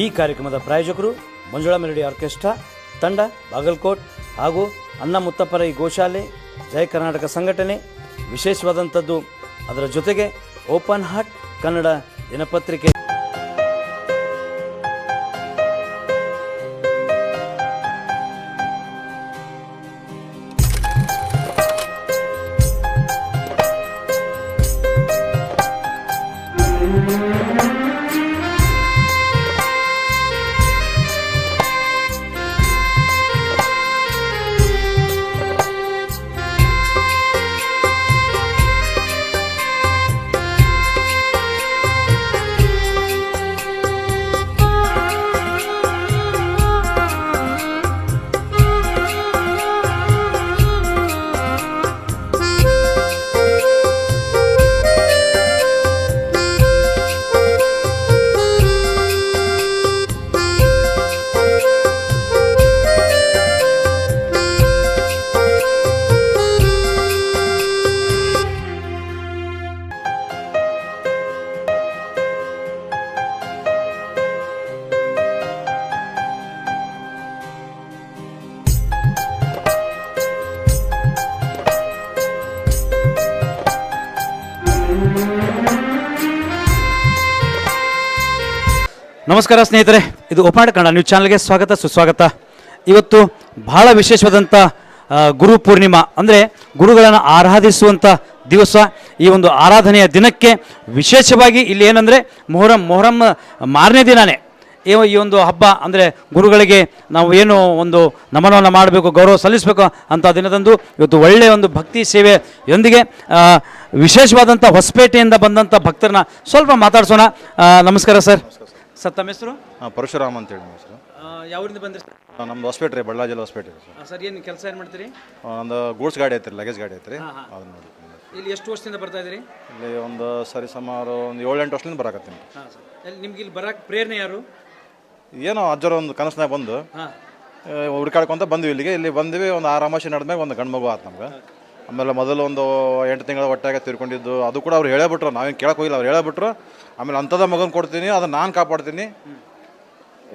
ಈ ಕಾರ್ಯಕ್ರಮದ ಪ್ರಾಯೋಜಕರು ಮಂಜುಳಾ ಮೆಲೋಡಿ ಆರ್ಕೆಸ್ಟ್ರಾ ತಂಡ ಬಾಗಲಕೋಟ್ ಹಾಗೂ ಅನ್ನ ಮುತ್ತಪ್ಪರೈ ಗೋಶಾಲೆ ಜಯ ಕರ್ನಾಟಕ ಸಂಘಟನೆ. ವಿಶೇಷವಾದಂಥದ್ದು ಅದರ ಜೊತೆಗೆ ಓಪನ್ ಹಾರ್ಟ್ ಕನ್ನಡ ದಿನಪತ್ರಿಕೆ. ನಮಸ್ಕಾರ ಸ್ನೇಹಿತರೆ, ಇದು ಓಪನ್ ಕನ್ನಡ ನ್ಯೂಸ್ ಚಾನಲ್ಗೆ ಸ್ವಾಗತ ಸುಸ್ವಾಗತ. ಇವತ್ತು ಬಹಳ ವಿಶೇಷವಾದಂಥ ಗುರು ಪೂರ್ಣಿಮಾ, ಅಂದರೆ ಗುರುಗಳನ್ನು ಆರಾಧಿಸುವಂಥ ದಿವಸ. ಈ ಒಂದು ಆರಾಧನೆಯ ದಿನಕ್ಕೆ ವಿಶೇಷವಾಗಿ ಇಲ್ಲಿ ಏನಂದರೆ ಮೊಹರಂ ಮಾರನೇ ದಿನವೇ ಈ ಒಂದು ಹಬ್ಬ. ಅಂದರೆ ಗುರುಗಳಿಗೆ ನಾವು ಏನು ಒಂದು ನಮನವನ್ನು ಮಾಡಬೇಕು, ಗೌರವ ಸಲ್ಲಿಸಬೇಕು ಅಂತ ದಿನದಂದು ಇವತ್ತು ಒಳ್ಳೆಯ ಒಂದು ಭಕ್ತಿ ಸೇವೆಯೊಂದಿಗೆ ವಿಶೇಷವಾದಂಥ ಹೊಸಪೇಟೆಯಿಂದ ಬಂದಂಥ ಭಕ್ತರನ್ನ ಸ್ವಲ್ಪ ಮಾತಾಡ್ಸೋಣ. ನಮಸ್ಕಾರ ಸರ್. ಸರ್ ತಮ್ಮ ಹೆಸರು? ಪರಶುರಾಮ್ ಅಂತೇಳಿ ಹೆಸರು. ಯಾವೂರಿಂದ ಬಂದ್ರಿ? ನಮ್ದು ಹೊಸಪೇಟೆ, ಬಳ್ಳಾರಿ ಜಿಲ್ಲೆ ಹೊಸಪೇಟೆ ಸರ್. ಏನು ಕೆಲಸ ಏನು ಮಾಡ್ತೀರಿ? ಒಂದು ಗೂಡ್ಸ್ ಗಾಡಿ ಐತ್ರಿ, ಲಗೇಜ್ ಗಾಡಿ ಐತ್ರಿ. ಅದನ್ನ ನೋಡಿ ಇಲ್ಲಿ ಎಷ್ಟು ವರ್ಷದಿಂದ ಬರ್ತಾ ಇದ್ದೀರಿ? ಇಲ್ಲಿ ಒಂದು ಸರಿ ಸುಮಾರು ಒಂದು 7-8 ವರ್ಷದಿಂದ ಬರಾಕತ್ತೀನಿ. ಹಾಂ ಸರ್. ನಿಮ್ಗೆ ಇಲ್ಲಿ ಬರೋಕ್ಕೆ ಪ್ರೇರಣೆ ಯಾರು? ಏನೋ ಅಜ್ಜರ ಒಂದು ಕನಸನಾಗ ಬಂದು ಹುಡುಕಾಡ್ಕೊಂತ ಬಂದ್ವಿ ಇಲ್ಲಿಗೆ. ಇಲ್ಲಿ ಬಂದ್ವಿ, ಒಂದು 6 ಅಮಾವಾಸ್ಯೆ ನಡೆದ್ಮೇಲೆ ಒಂದು ಗಂಡು ಮಗು ಆಯ್ತು ನಮ್ಗೆ. ಆಮೇಲೆ ಮೊದಲು ಒಂದು 8 ತಿಂಗಳ ಹೊಟ್ಟೆಗೆ ತಿರ್ಕೊಂಡಿದ್ದು, ಅದು ಕೂಡ ಅವ್ರು ಹೇಳೇಬಿಟ್ರು, ನಾವೇನು ಕೇಳಕ್ಕೆ ಹೋಗಿಲ್ಲ, ಅವ್ರು ಹೇಳೇಬಿಟ್ರು. ಆಮೇಲೆ ಅಂಥದ ಮಗನ ಕೊಡ್ತೀನಿ, ಅದನ್ನು ನಾನು ಕಾಪಾಡ್ತೀನಿ,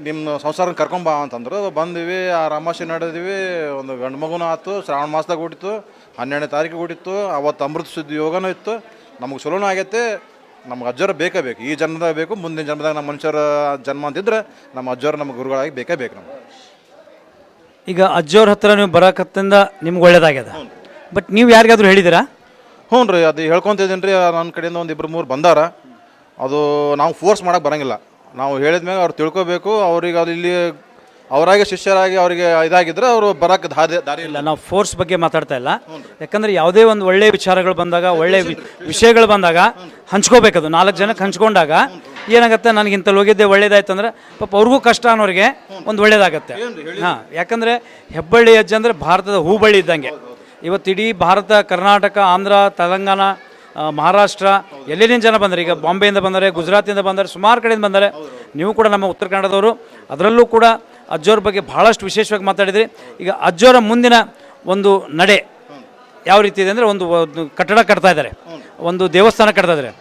ನಿಮ್ಮ ಸಂಸಾರನ ಕರ್ಕೊಂಬಾ ಅಂತಂದ್ರು. ಬಂದ್ವಿ, 6 ಅಮಾವಾಸ್ಯೆ ನಡೆದ್ವಿ, ಒಂದು ಗಂಡು ಮಗುನೂ ಆಯ್ತು. ಶ್ರಾವಣ ಮಾಸದಾಗ ಹುಟ್ಟಿತ್ತು, 12ನೇ ತಾರೀಕಿಗೆ ಹುಟ್ಟಿತ್ತು. ಅವತ್ತು ಅಮೃತ ಸುದ್ದಿ ಯೋಗನೂ ಇತ್ತು. ನಮಗೆ ಚಲೋನೂ ಆಗೈತೆ. ನಮ್ಗೆ ಅಜ್ಜರ ಬೇಕೇ ಬೇಕು, ಈ ಜನ್ಮದಾಗ ಬೇಕು, ಮುಂದಿನ ಜನ್ಮದಾಗ ನಮ್ಮ ಮನುಷ್ಯರ ಜನ್ಮ ಅಂತಿದ್ರೆ ನಮ್ಮ ಅಜ್ಜರು ನಮ್ಮ ಗುರುಗಳಾಗಿ ಬೇಕೇ ಬೇಕು ನಮ್ಗೆ. ಈಗ ಅಜ್ಜವ್ರ ಹತ್ರ ನೀವು ಬರೋಕತ್ತಿಂದ ನಿಮ್ಗೆ ಒಳ್ಳೇದಾಗ್ಯದ, ಬಟ್ ನೀವು ಯಾರಿಗಾದ್ರೂ ಹೇಳಿದ್ದೀರಾ? ಹ್ಞೂ ರೀ, ಅದು ಹೇಳ್ಕೊತಿದ್ದೀನಿ ರೀ. ನನ್ನ ಕಡೆಯಿಂದ ಒಂದು 2-3 ಬಂದಾರ. ಅದು ನಾವು ಫೋರ್ಸ್ ಮಾಡೋಕ್ಕೆ ಬರೋಂಗಿಲ್ಲ. ನಾವು ಹೇಳಿದ್ಮೇಲೆ ಅವ್ರು ತಿಳ್ಕೊಬೇಕು. ಅವ್ರಿಗೆ ಅದು ಇಲ್ಲಿ ಅವರಾಗೆ ಶಿಷ್ಯರಾಗಿ ಅವರಿಗೆ ಇದಾಗಿದ್ದರೆ ಅವರು ಬರೋಕ್ಕೆ ದಾರಿ ಇಲ್ಲ. ನಾವು ಫೋರ್ಸ್ ಬಗ್ಗೆ ಮಾತಾಡ್ತಾ ಇಲ್ಲ. ಯಾಕಂದರೆ ಯಾವುದೇ ಒಂದು ಒಳ್ಳೆಯ ವಿಚಾರಗಳು ಬಂದಾಗ, ಒಳ್ಳೆಯ ವಿಷಯಗಳು ಬಂದಾಗ ಹಂಚ್ಕೋಬೇಕದು. 4 ಜನಕ್ಕೆ ಹಂಚ್ಕೊಂಡಾಗ ಏನಾಗುತ್ತೆ, ನನಗಿಂತಲ್ಲಿ ಹೋಗಿದ್ದೆ ಒಳ್ಳೇದಾಯ್ತು ಅಂದರೆ ಪಾಪ ಅವ್ರಿಗೂ ಕಷ್ಟ ಅನ್ನೋರಿಗೆ ಒಂದು ಒಳ್ಳೇದಾಗತ್ತೆ. ಹಾಂ, ಯಾಕಂದರೆ ಹೆಬ್ಬಳ್ಳಿ ಅಜ್ಜ ಅಂದರೆ ಭಾರತದ ಹೂಬಳ್ಳಿ ಇದ್ದಂಗೆ. ಇವತ್ತು ಇಡೀ ಭಾರತ, ಕರ್ನಾಟಕ, ಆಂಧ್ರ, ತೆಲಂಗಾಣ, ಮಹಾರಾಷ್ಟ್ರ ಎಲ್ಲೇನೇನು ಜನ ಬಂದರೆ, ಈಗ ಬಾಂಬೆಯಿಂದ ಬಂದರೆ, ಗುಜರಾತಿಂದ ಬಂದರೆ, ಸುಮಾರು ಕಡೆಯಿಂದ ಬಂದರೆ. ನೀವು ಕೂಡ ನಮ್ಮ ಉತ್ತರ ಕನ್ನಡದವರು, ಅದರಲ್ಲೂ ಕೂಡ ಅಜ್ಜೋರ ಬಗ್ಗೆ ಭಾಳಷ್ಟು ವಿಶೇಷವಾಗಿ ಮಾತಾಡಿದ್ರಿ. ಈಗ ಅಜ್ಜೋರ ಮುಂದಿನ ಒಂದು ನಡೆ ಯಾವ ರೀತಿ ಇದೆ ಅಂದರೆ, ಒಂದು ಕಟ್ಟಡ ಕಟ್ತಾ ಇದ್ದಾರೆ, ಒಂದು ದೇವಸ್ಥಾನ ಕಟ್ತಾ ಇದ್ದಾರೆ.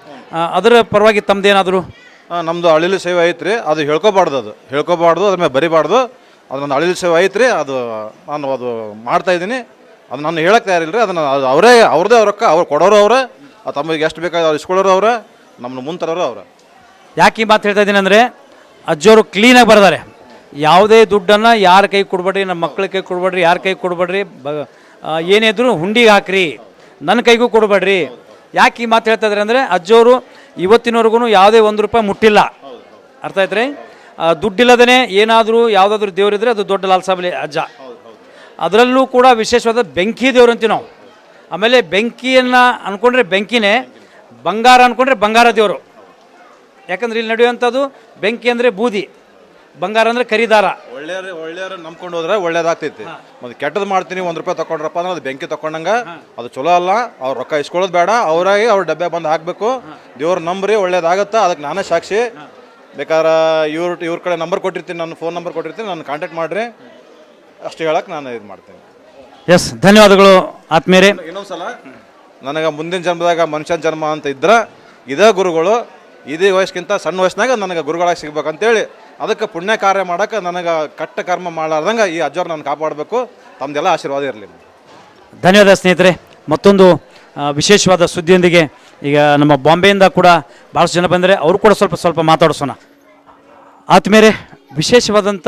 ಅದರ ಪರವಾಗಿ ತಮ್ಮದೇನಾದರೂ? ನಮ್ಮದು ಅಳಿಲು ಸೇವೆ ಐತ್ರಿ. ಅದು ಹೇಳ್ಕೊಬಾರ್ದು, ಅದ್ರ ಮೇಲೆ ಬರಿಬಾರ್ದು. ಅದು ನನ್ನ ಅಳಿಲು ಸೇವೆ ಐತ್ರಿ. ಅದು ನಾನು ಅದು ಮಾಡ್ತಾಯಿದ್ದೀನಿ. ಅದು ನಾನು ಹೇಳಕ್ಕೆ ತಯಾರಿಲ್ಲ ರೀ. ಅದನ್ನು ಅವ್ರದ್ದೇ ರೊಕ್ಕ, ಅವ್ರು ಕೊಡೋರು ಅವರೇ, ತಮಗೆ ಎಷ್ಟು ಬೇಕಾದ್ರೆ ಅವ್ರು ಇಸ್ಕೊಳ್ಳೋರು ಅವರೇ, ನಮ್ಮನ್ನು ಮುಂತರೋರು ಅವರೇ. ಯಾಕೆ ಈ ಮಾತು ಹೇಳ್ತಾ ಇದ್ದೀನಿ ಅಂದರೆ, ಅಜ್ಜೋರು ಕ್ಲೀನಾಗಿ ಬರ್ತಾರೆ. ಯಾವುದೇ ದುಡ್ಡನ್ನು ಯಾರ ಕೈ ಕೊಡ್ಬೇಡ್ರಿ, ನಮ್ಮ ಮಕ್ಕಳ ಕೈ ಕೊಡ್ಬೇಡ್ರಿ, ಯಾರ ಕೈ ಕೊಡ್ಬೇಡ್ರಿ, ಏನಿದ್ರು ಹುಂಡಿಗೆ ಹಾಕ್ರಿ, ನನ್ನ ಕೈಗೂ ಕೊಡ್ಬೇಡ್ರಿ. ಯಾಕೆ ಈ ಮಾತು ಹೇಳ್ತಾ ಇದ್ದಾರೆ ಅಂದರೆ, ಅಜ್ಜೋರು ಇವತ್ತಿನವರೆಗೂ ಯಾವುದೇ ₹1 ಮುಟ್ಟಿಲ್ಲ. ಅರ್ಥ ಆಯ್ತು ರೀ? ದುಡ್ಡಿಲ್ಲದೇ ಏನಾದರೂ ಯಾವುದಾದ್ರೂ ದೇವರಿದ್ರೆ ಅದು ದೊಡ್ಡ ಲಾಲ್ಸಾಬಲಿ ಅಜ್ಜ. ಅದರಲ್ಲೂ ಕೂಡ ವಿಶೇಷವಾದ ಬೆಂಕಿ ದೇವರು ಅಂತೀವಿ ನಾವು. ಆಮೇಲೆ ಬೆಂಕಿಯನ್ನು ಅಂದ್ಕೊಂಡ್ರೆ ಬೆಂಕಿನೇ, ಬಂಗಾರ ಅಂದ್ಕೊಂಡ್ರೆ ಬಂಗಾರ ದೇವರು. ಯಾಕಂದ್ರೆ ಇಲ್ಲಿ ನಡೆಯುವಂಥದ್ದು ಬೆಂಕಿ ಅಂದರೆ ಬೂದಿ, ಬಂಗಾರ ಅಂದರೆ ಕರಿದಾರ. ಒಳ್ಳೆಯವ್ರು ನಂಬ್ಕೊಂಡು ಹೋದ್ರೆ ಒಳ್ಳೇದಾಗ್ತೈತಿ. ಮತ್ತು ಕೆಟ್ಟದ್ದು ಮಾಡ್ತೀನಿ, ₹1 ತಗೊಂಡ್ರಪ್ಪ ಅಂದ್ರೆ ಅದು ಬೆಂಕಿ ತಗೊಂಡಂಗೆ, ಅದು ಚಲೋ ಅಲ್ಲ. ಅವ್ರು ರೊಕ್ಕ ಇಸ್ಕೊಳ್ಳೋದು ಬೇಡ, ಅವರಾಗಿ ಅವ್ರ ಡಬ್ಬೆ ಬಂದು ಹಾಕಬೇಕು. ದೇವ್ರು ನಂಬ್ರಿ, ಒಳ್ಳೇದಾಗತ್ತಾ. ಅದಕ್ಕೆ ನಾನೇ ಸಾಕ್ಷಿ. ಬೇಕಾದ್ರೆ ಇವ್ರ ಕಡೆ ನಂಬರ್ ಕೊಟ್ಟಿರ್ತೀನಿ, ನನ್ನ ಫೋನ್ ನಂಬರ್ ಕೊಟ್ಟಿರ್ತೀನಿ, ನನ್ನ ಕಾಂಟ್ಯಾಕ್ಟ್ ಮಾಡಿರಿ. ಅಷ್ಟು ಹೇಳಕ್ಕೆ ನಾನು ಇದು ಮಾಡ್ತೀನಿ. ಎಸ್, ಧನ್ಯವಾದಗಳು ಆತ್ಮೀಯರೇ. ಇನ್ನೊಂದ್ಸಲ ನನಗೆ ಮುಂದಿನ ಜನ್ಮದಾಗ ಮನುಷ್ಯನ ಜನ್ಮ ಅಂತ ಇದ್ರೆ ಇದೇ ಗುರುಗಳು, ಇದೇ ವಯಸ್ಸಿಗಿಂತ ಸಣ್ಣ ವಯಸ್ಸಿನಾಗ ನನಗೆ ಗುರುಗಳಾಗಿ ಸಿಗ್ಬೇಕಂತೇಳಿ ಅದಕ್ಕೆ ಪುಣ್ಯ ಕಾರ್ಯ ಮಾಡೋಕೆ ನನಗೆ ಕಟ್ಟ ಕರ್ಮ ಮಾಡಲಾರ್ದಂಗೆ ಈ ಅಜ್ಜವ್ರು ನಾನು ಕಾಪಾಡಬೇಕು. ತಮ್ಮದೆಲ್ಲ ಆಶೀರ್ವಾದ ಇರಲಿ. ಧನ್ಯವಾದ ಸ್ನೇಹಿತರೆ. ಮತ್ತೊಂದು ವಿಶೇಷವಾದ ಸುದ್ದಿಯೊಂದಿಗೆ ಈಗ ನಮ್ಮ ಬಾಂಬೆಯಿಂದ ಕೂಡ ಭಾಳಷ್ಟು ಜನ ಬಂದರೆ ಅವರು ಕೂಡ ಸ್ವಲ್ಪ ಮಾತಾಡಿಸೋಣ. ಆದ್ಮೇಲೆ ವಿಶೇಷವಾದಂಥ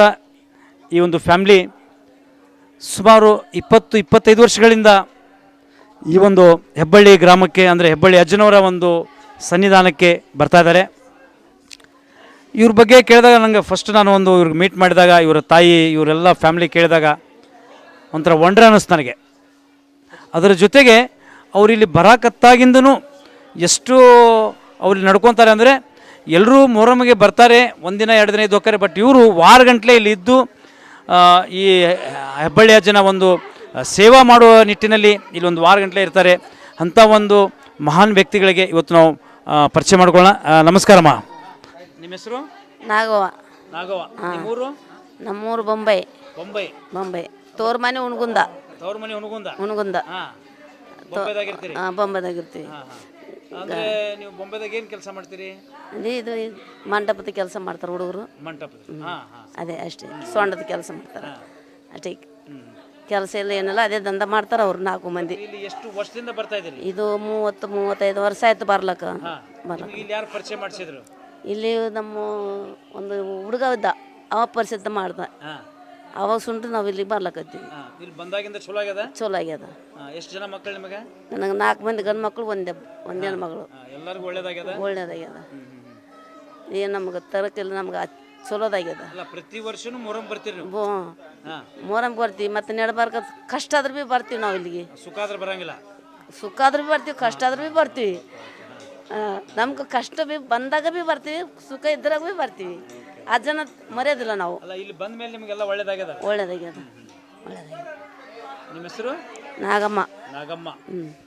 ಈ ಒಂದು ಫ್ಯಾಮ್ಲಿ ಸುಮಾರು 20-25 ವರ್ಷಗಳಿಂದ ಈ ಒಂದು ಹೆಬ್ಬಳ್ಳಿ ಗ್ರಾಮಕ್ಕೆ ಅಂದರೆ ಹೆಬ್ಬಳ್ಳಿ ಅಜ್ಜನವರ ಒಂದು ಸನ್ನಿಧಾನಕ್ಕೆ ಬರ್ತಾ ಇದ್ದಾರೆ. ಇವ್ರ ಬಗ್ಗೆ ಕೇಳಿದಾಗ ನನಗೆ ಫಸ್ಟ್ ನಾನು ಒಂದು ಇವ್ರಿಗೆ ಮೀಟ್ ಮಾಡಿದಾಗ ಇವರ ತಾಯಿ ಇವರೆಲ್ಲ ಫ್ಯಾಮ್ಲಿ ಕೇಳಿದಾಗ ಒಂಥರ ವಂಡ್ರ ಅನ್ನಿಸ್ತು ನನಗೆ. ಅದರ ಜೊತೆಗೆ ಅವರಿಲ್ಲಿ ಬರಾಕತ್ತಾಗಿಂದನೂ ಎಷ್ಟು ಅವ್ರಿಗೆ ನಡ್ಕೊತಾರೆ ಅಂದರೆ ಎಲ್ಲರೂ ಮೊಹರಮ್ಗೆ ಬರ್ತಾರೆ, ಒಂದಿನ 2 ದಿನ ಇದ್ದು ಹೋಗ್ತಾರೆ. ಬಟ್ ಇವರು ವಾರಗಂಟ್ಲೆ ಇಲ್ಲಿ ಇದ್ದು ಈ ಹೆಬ್ಬಳ್ಳಿ ಅಜ್ಜನ ಒಂದು ಸೇವಾ ಮಾಡುವ ನಿಟ್ಟಿನಲ್ಲಿ ಇಲ್ಲಿ ಒಂದು ವಾರಗಂಟ್ಲೆ ಇರ್ತಾರೆ. ಅಂಥ ಒಂದು ಮಹಾನ್ ವ್ಯಕ್ತಿಗಳಿಗೆ ಇವತ್ತು ನಾವು ಪರಿಚಯ ಮಾಡ್ಕೊಳ್ಳೋಣ. ನಮಸ್ಕಾರಮ್ಮ, ನಿಮ್ಮ ಹೆಸರು? ನಾಗವ್ವ. ನಾಗವ್ವ. ನಿಮ್ಮೂರು? ನಮ್ಮೂರು ಬೊಂಬೈ. ಬೊಂಬೈ. ಬೊಂಬೈ. ತೋರ್ ಮನೆ ಉಣ್ಗುಂದ. ತವ್ರ ಮನೆ ಹುನಗುಂದ. ಉಣ್ಗುಂದ. ಹಾಂ, ಬೊಂಬೈದಾಗಿರ್ತೀರಿ? ಬೊಂಬೈದಾಗಿರ್ತೀವಿ. ಅಂದರೆ ನೀವು ಬೊಂಬೈದಾಗ ಏನು ಕೆಲಸ ಮಾಡ್ತೀರಿ? ಇದು ಮಂಟಪದ ಕೆಲಸ ಮಾಡ್ತಾರೆ ಹುಡುಗರು. ಮಂಟಪದ? ಹಾಂ ಹಾಂ. ಅದೇ ಅಷ್ಟೇ, ಸೊಂಡದ ಕೆಲಸ ಮಾಡ್ತಾರೆ ಅಷ್ಟೇ. ಕೆಲಸ ಇಲ್ಲ ಏನಿಲ್ಲ, ಅದೇ ದಂಧ ಮಾಡ್ತಾರೆ ಅವ್ರು 4 ಮಂದಿ. ಇಲ್ಲಿ ಎಷ್ಟು ವರ್ಷದಿಂದ ಬರ್ತಾ ಇದ್ದೀರಿ? ಇದು 30-35 ವರ್ಷ ಆಯ್ತು ಬರ್ಲಕ್ಕ. ಇಲ್ಲಿ ಯಾರು ಪರಿಚಯ ಮಾಡಿಸಿದ್ರು? ಇಲ್ಲಿ ನಮ್ಮ ಒಂದು ಹುಡುಗ ಇದ್ದ, ಅವ ಪರಿಚಿತ ಮಾಡ್ದ. ಅವಾಗ ಸುಂಟು ನಾವು ಇಲ್ಲಿಗೆ ಬರ್ಲಕತ್ತೀವಿ. ಇಲ್ಲಿ ಬಂದಾಗಿಂದ ಚಲೋ ಆಗ್ಯದ? ಚಲೋ ಆಗ್ಯದ. ಎಷ್ಟು ಜನ ಮಕ್ಕಳು ನಿಮಗೆ? ನನಗೆ 4 ಮಂದಿ ಗಂಡು ಮಕ್ಕಳು, ಒಂದೇ ಹೆಣ್ಮಗಳು. ಎಲ್ಲರಿಗೂ ಒಳ್ಳೇದಾಗ್ಯದ? ಒಳ್ಳೇದಾಗ್ಯದ. ಏನು ನಮ್ಗೆ ತರಕಿಲ್ಲ, ನಮ್ಗೆ ಚಲೋದಾಗ್ಯದ. ಅಲ್ಲ, ಪ್ರತಿ ವರ್ಷನೂ ಮೊಹರಂ ಬರ್ತೀರಿ ನೀವು? ಮೊಹರಂ ಬರ್ತೀವಿ. ಮತ್ತು ನೆಡಬಾರ್ಕ ಕಷ್ಟ ಆದ್ರೆ ಭೀ ಬರ್ತೀವಿ ನಾವು ಇಲ್ಲಿಗೆ. ಸುಖ ಆದ್ರೆ ಬರಂಗಿಲ್ಲ? ಸುಖ ಆದ್ರೆ ಭೀ ಬರ್ತೀವಿ, ಕಷ್ಟ ಆದ್ರೆ ಭೀ ಬರ್ತೀವಿ. ನಮ್ಗೆ ಕಷ್ಟ ಭೀ ಬಂದಾಗ ಭೀ ಬರ್ತೀವಿ, ಸುಖ ಇದ್ರಾಗ ಭೀ ಬರ್ತೀವಿ. ಆ ಜನ ಮರ್ಯಾದಿಲ್ಲ ನಾವು. ಅಲ್ಲ, ಇಲ್ಲಿ ಬಂದ ಮೇಲೆ ನಿಮಗೆಲ್ಲ ಒಳ್ಳೇದಾಗ್ಯದ? ಒಳ್ಳೇದಾಗ್ಯದ, ಒಳ್ಳೇದಾಗ್ಯದ. ನಿಮ್ಮ ಹೆಸರು? ನಾಗಮ್ಮ. ನಾಗಮ್ಮ.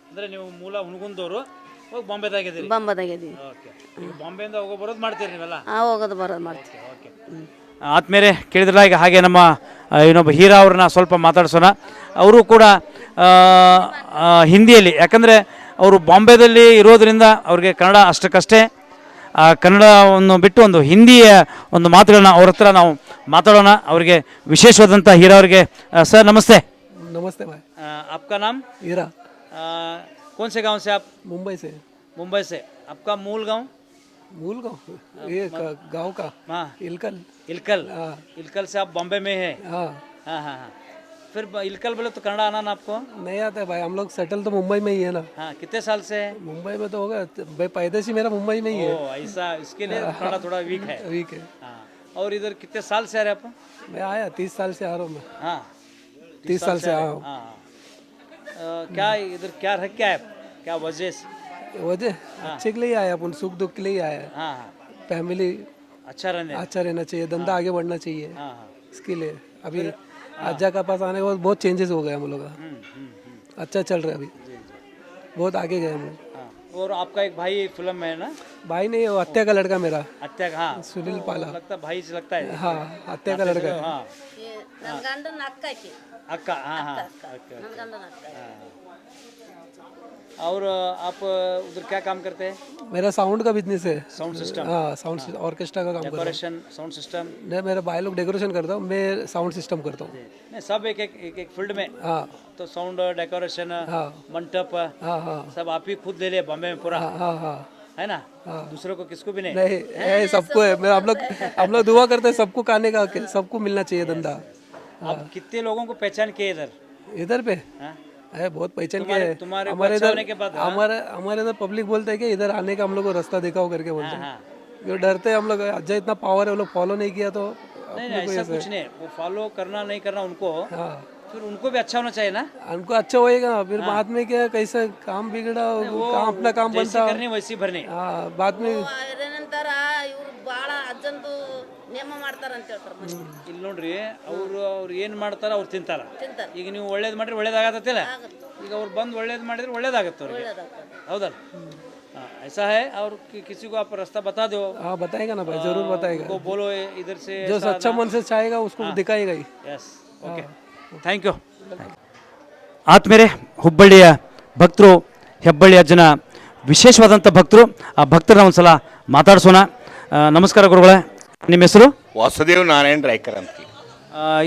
ಅಂದರೆ ನೀವು ಮೂಲ ಹುನಗುಂದವರು, ಹೋಗಿ ಬಾಂಬೆದಾಗಿದ್ದೀರಿ? ಬಾಂಬೆದಾಗಿದ್ದೀವಿ. ಓಕೆ. ಬಾಂಬೆಯಿಂದ ಹೋಗೋ ಬರೋದು ಮಾಡ್ತೀರಿ ನೀವೆಲ್ಲ? ಹೋಗೋದು ಬರೋದು ಮಾಡ್ತೀವಿ. ಓಕೆ. ಆದ್ಮೇಲೆ ಕೇಳಿದ್ರಲ್ಲ, ಈಗ ಹಾಗೆ ನಮ್ಮ ಇನ್ನೊಬ್ಬ ಹೀರಾ ಅವ್ರನ್ನ ಸ್ವಲ್ಪ ಮಾತಾಡ್ಸೋಣ. ಅವರು ಕೂಡ ಹಿಂದಿಯಲ್ಲಿ, ಯಾಕಂದರೆ ಅವರು ಬಾಂಬೆದಲ್ಲಿ ಇರೋದರಿಂದ ಅವ್ರಿಗೆ ಕನ್ನಡ ಅಷ್ಟಕ್ಕಷ್ಟೇ. ಕನ್ನಡವನ್ನು ಬಿಟ್ಟು ಒಂದು ಹಿಂದಿಯ ಒಂದು ಮಾತುಗಳನ್ನ ಅವ್ರ ಹತ್ರ ನಾವು ಮಾತಾಡೋಣ. ಅವರಿಗೆ ವಿಶೇಷವಾದಂಥ ಹೀರಾ ಅವರಿಗೆ. ಸರ್ ನಮಸ್ತೆ. नमस्ते भाई। आपका नाम? हीरा। कौन से गांव से आप? मुंबई से। मुंबई से। आपका मूल गांव? मूल गांव ये गांव का? हाँ, इलकल। इलकल। इलकल से आप बॉम्बे में है? हाँ हाँ हाँ हाँ। फिर इलकल बोले तो कन्नड़ा आना ना आपको? नहीं आता है भाई, हम लोग सेटल तो मुंबई में ही है ना। हाँ, कितने साल से है? मुंबई में तो होगा भाई, पैदाइश ही मेरा मुंबई में ही है। ओ, ऐसा, इसके लिए कन्नड़ा थोड़ा वीक है। वीक है। हाँ। और इधर कितने साल से आ रहे आप? मैं आया 30 साल से आ रहा हूँ मैं। हाँ, 30 साल से आया हूँ। हाँ। क्या इधर क्या रह क्या है, क्या वजह से? वजह अच्छे के लिए आया, अपन सुख दुख के लिए आया। हाँ हाँ। फैमिली अच्छा रहना चाहिए, धंधा आगे बढ़ना चाहिए, हाँ हाँ। इसके लिए। अभी अज्जा का पास आने के बाद बहुत चेंजेस हो गए हम लोग का। अच्छा चल रहा है अभी, बहुत आगे गए हम लोग। हाँ। और आपका एक भाई फिल्म में है ना? भाई नहीं, वो हत्या का लड़का मेरा। हत्या का? हाँ, सुनील पाला। लगता भाई से लगता है। हाँ, हत्या का लड़का है। हाँ, ನನ್ನ ಗಂಡನ ಅಕ್ಕ ಆಕಿ. अक्का। हाँ हाँ। ओके। ನನ್ನ ಗಂಡನ ಅಕ್ಕ. और आप उधर क्या काम करते हैं? मेरा साउंड का बिजनेस है। Sound system? हाँ, साउंड ऑर्केस्ट्रा का काम करता हूँ। Decoration, sound system? नहीं, मेरा भाई लोग डेकोरेशन करता हूँ, मैं साउंड सिस्टम करता हूँ। नहीं, सब एक फील्ड में। हाँ तो साउंड, डेकोरेशन, हाँ मंडप, हाँ हाँ सब आप ही खुद ले लिए बॉम्बे में पूरा? हाँ हाँ हाँ। है ना? दूसरों को किसको भी नहीं? नहीं, सबको है। मैं हम लोग दुआ करते हैं सबको खाने का, सबको मिलना चाहिए धंधा। आप कितने लोगों को पहचान किए इधर पे? हाँ? है बहुत पहचान के। तुम्हारे हमारे बच्चे इधर होने के बाद? हमारे इधर पब्लिक बोलते हैं कि इधर आने का हम लोग को रास्ता दिखाओ करके बोलते हैं। हाँ। जो डरते हैं हम लोग, अज्जा इतना पावर है, वो लोग फॉलो नहीं किया तो नहीं नहीं, ऐसा कुछ नहीं। वो फॉलो करना नहीं करना उनको, हाँ, फिर उनको भी अच्छा होना चाहिए ना। उनको अच्छा होएगा, फिर बाद में क्या कैसे काम बिगड़ा, काम अपना काम जैसी बनता। करनी वैसी भरनी। हाँ, बाद में ನಂತರ ಇವ್ರು ಭಾಳ ಅಜ್ಜಂದು ನೇಮ ಮಾಡ್ತಾರಂತ ಹೇಳ್ತಾರೆ ಮಂದಿ. ಇಲ್ಲಿ ನೋಡ್ರಿ, ಅವ್ರು ಏನು ಮಾಡ್ತಾರ ಅವ್ರು ತಿಂತಾರ. ತಿಂತಾರ. ಈಗ ನೀವು ಒಳ್ಳೇದು ಮಾಡ್ರಿ ಒಳ್ಳೇದಾಗತ್ತಿಲ್ಲ. ಈಗ ಅವ್ರು ಬಂದು ಒಳ್ಳೇದು ಮಾಡಿದ್ರೆ ಒಳ್ಳೇದಾಗತ್ತೆ ಅವ್ರಿಗೆ, ಹೌದಲ್ಲ? ऐसा है। और किसी को आप रास्ता बता दो? हाँ, बताएगा ना भाई, जरूर बताएगा। उनको बोलो इधर से जो सच्चा मन से चाहेगा उसको दिखाएगा ही। Yes, okay, thank you. ಆದ್ಮೇಲೆ ಹುಬ್ಬಳ್ಳಿಯ ಭಕ್ತರು, ಹೆಬ್ಬಳ್ಳಿ ಅಜ್ಜನ ವಿಶೇಷವಾದಂಥ ಭಕ್ತರು, ಆ ಭಕ್ತರನ್ನ ಒಂದು ಸಲ ಮಾತಾಡಿಸೋಣ. ನಮಸ್ಕಾರ ಗುರುಗಳೇ, ನಿಮ್ಮ ಹೆಸರು? ವಾಸುದೇವ್ ನಾರಾಯಣ್ ರಾಯ್ಕರ್ ಅಂತ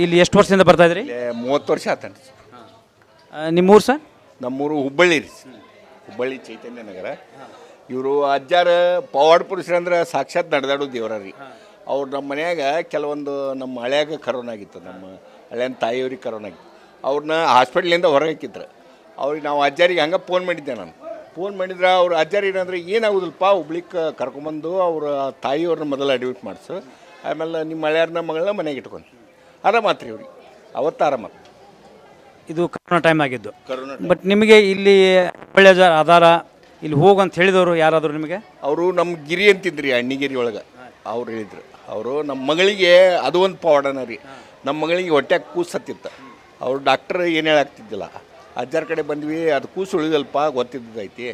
ಇಲ್ಲಿ ಎಷ್ಟು ವರ್ಷದಿಂದ ಬರ್ತಾ ಇದ್ರಿ? 30 ವರ್ಷ ಆತನ್ರಿ. ನಿಮ್ಮೂರು ಸರ್? ನಮ್ಮೂರು ಹುಬ್ಬಳ್ಳಿ ರೀ, ಹುಬ್ಬಳ್ಳಿ ಚೈತನ್ಯ ನಗರ. ಇವರು ಅಜ್ಜಾರ ಪವಾಡ ಪುರುಷರಂದ್ರೆ ಸಾಕ್ಷಾತ್ ನಡೆದಾಡೋ ದೇವರ ರೀ. ಅವ್ರು ನಮ್ಮ ಮನ್ಯಾಗ ಕೆಲವೊಂದು ನಮ್ಮ ಹಳ್ಯಾಗ ಕರೋನಾ ಆಗಿತ್ತು, ನಮ್ಮ ಹಳೆಯನ್ ತಾಯಿಯವ್ರಿಗೆ ಕರೋನಾ ಆಗಿತ್ತು. ಅವ್ರನ್ನ ಹಾಸ್ಪಿಟ್ಲಿಂದ ಹೊರಗೆ ಹಾಕಿದ್ರು. ಅವ್ರಿಗೆ ನಾವು ಅಜ್ಜಾರಿಗೆ ಹಂಗೆ ಫೋನ್ ಮಾಡಿದ್ದೆ. ನಾನು ಫೋನ್ ಮಾಡಿದ್ರೆ ಅವ್ರು ಅಜ್ಜಾರು ಏನಂದ್ರೆ ಏನಾಗೋದಿಲ್ಲಪ್ಪ, ಹುಬ್ಳಿಗೆ ಕರ್ಕೊಂಬಂದು ಅವ್ರ ತಾಯಿಯವ್ರನ್ನ ಮೊದಲು ಅಡ್ಮಿಟ್ ಮಾಡಿಸು, ಆಮೇಲೆ ನಿಮ್ಮ ಹಳೆಯರ್ನ ಮಗಳನ್ನ ಮನೆಗೆ ಇಟ್ಕೊಂಡು ಆರಾಮಾತ್ರಿ ಅವ್ರಿಗೆ. ಅವತ್ತು ಆರಾಮಾತು. ಇದು ಕರೋನಾ ಟೈಮ್ ಆಗಿದ್ದು. ಕರೋನಾ ಬಟ್ ನಿಮಗೆ ಇಲ್ಲಿ ಒಳ್ಳೆ ಆಧಾರ ಇಲ್ಲಿ ಹೋಗಂತ ಹೇಳಿದವರು ಯಾರಾದರೂ ನಿಮಗೆ? ಅವರು ನಮ್ಮ ಗಿರಿ ಅಂತಿದ್ರಿ, ಅಣ್ಣಿಗಿರಿ ಒಳಗೆ ಅವ್ರು ಹೇಳಿದ್ರು. ಅವರು ನಮ್ಮ ಮಗಳಿಗೆ ಅದು ಒಂದು ಪವಾಡನ ರೀ. ನಮ್ಮ ಮಗಳಿಗೆ ಹೊಟ್ಟೆಗೆ ಕೂಸು ಸತ್ತಿತ್ತು. ಅವ್ರು ಡಾಕ್ಟ್ರ್ ಏನು ಹೇಳಾಗ್ತಿದ್ದಿಲ್ಲ. ಅಜ್ಜಾರ ಕಡೆ ಬಂದ್ವಿ, ಅದು ಕೂಸು ಉಳಿದಲ್ಪ ಗೊತ್ತಿದ್ದೈತಿ,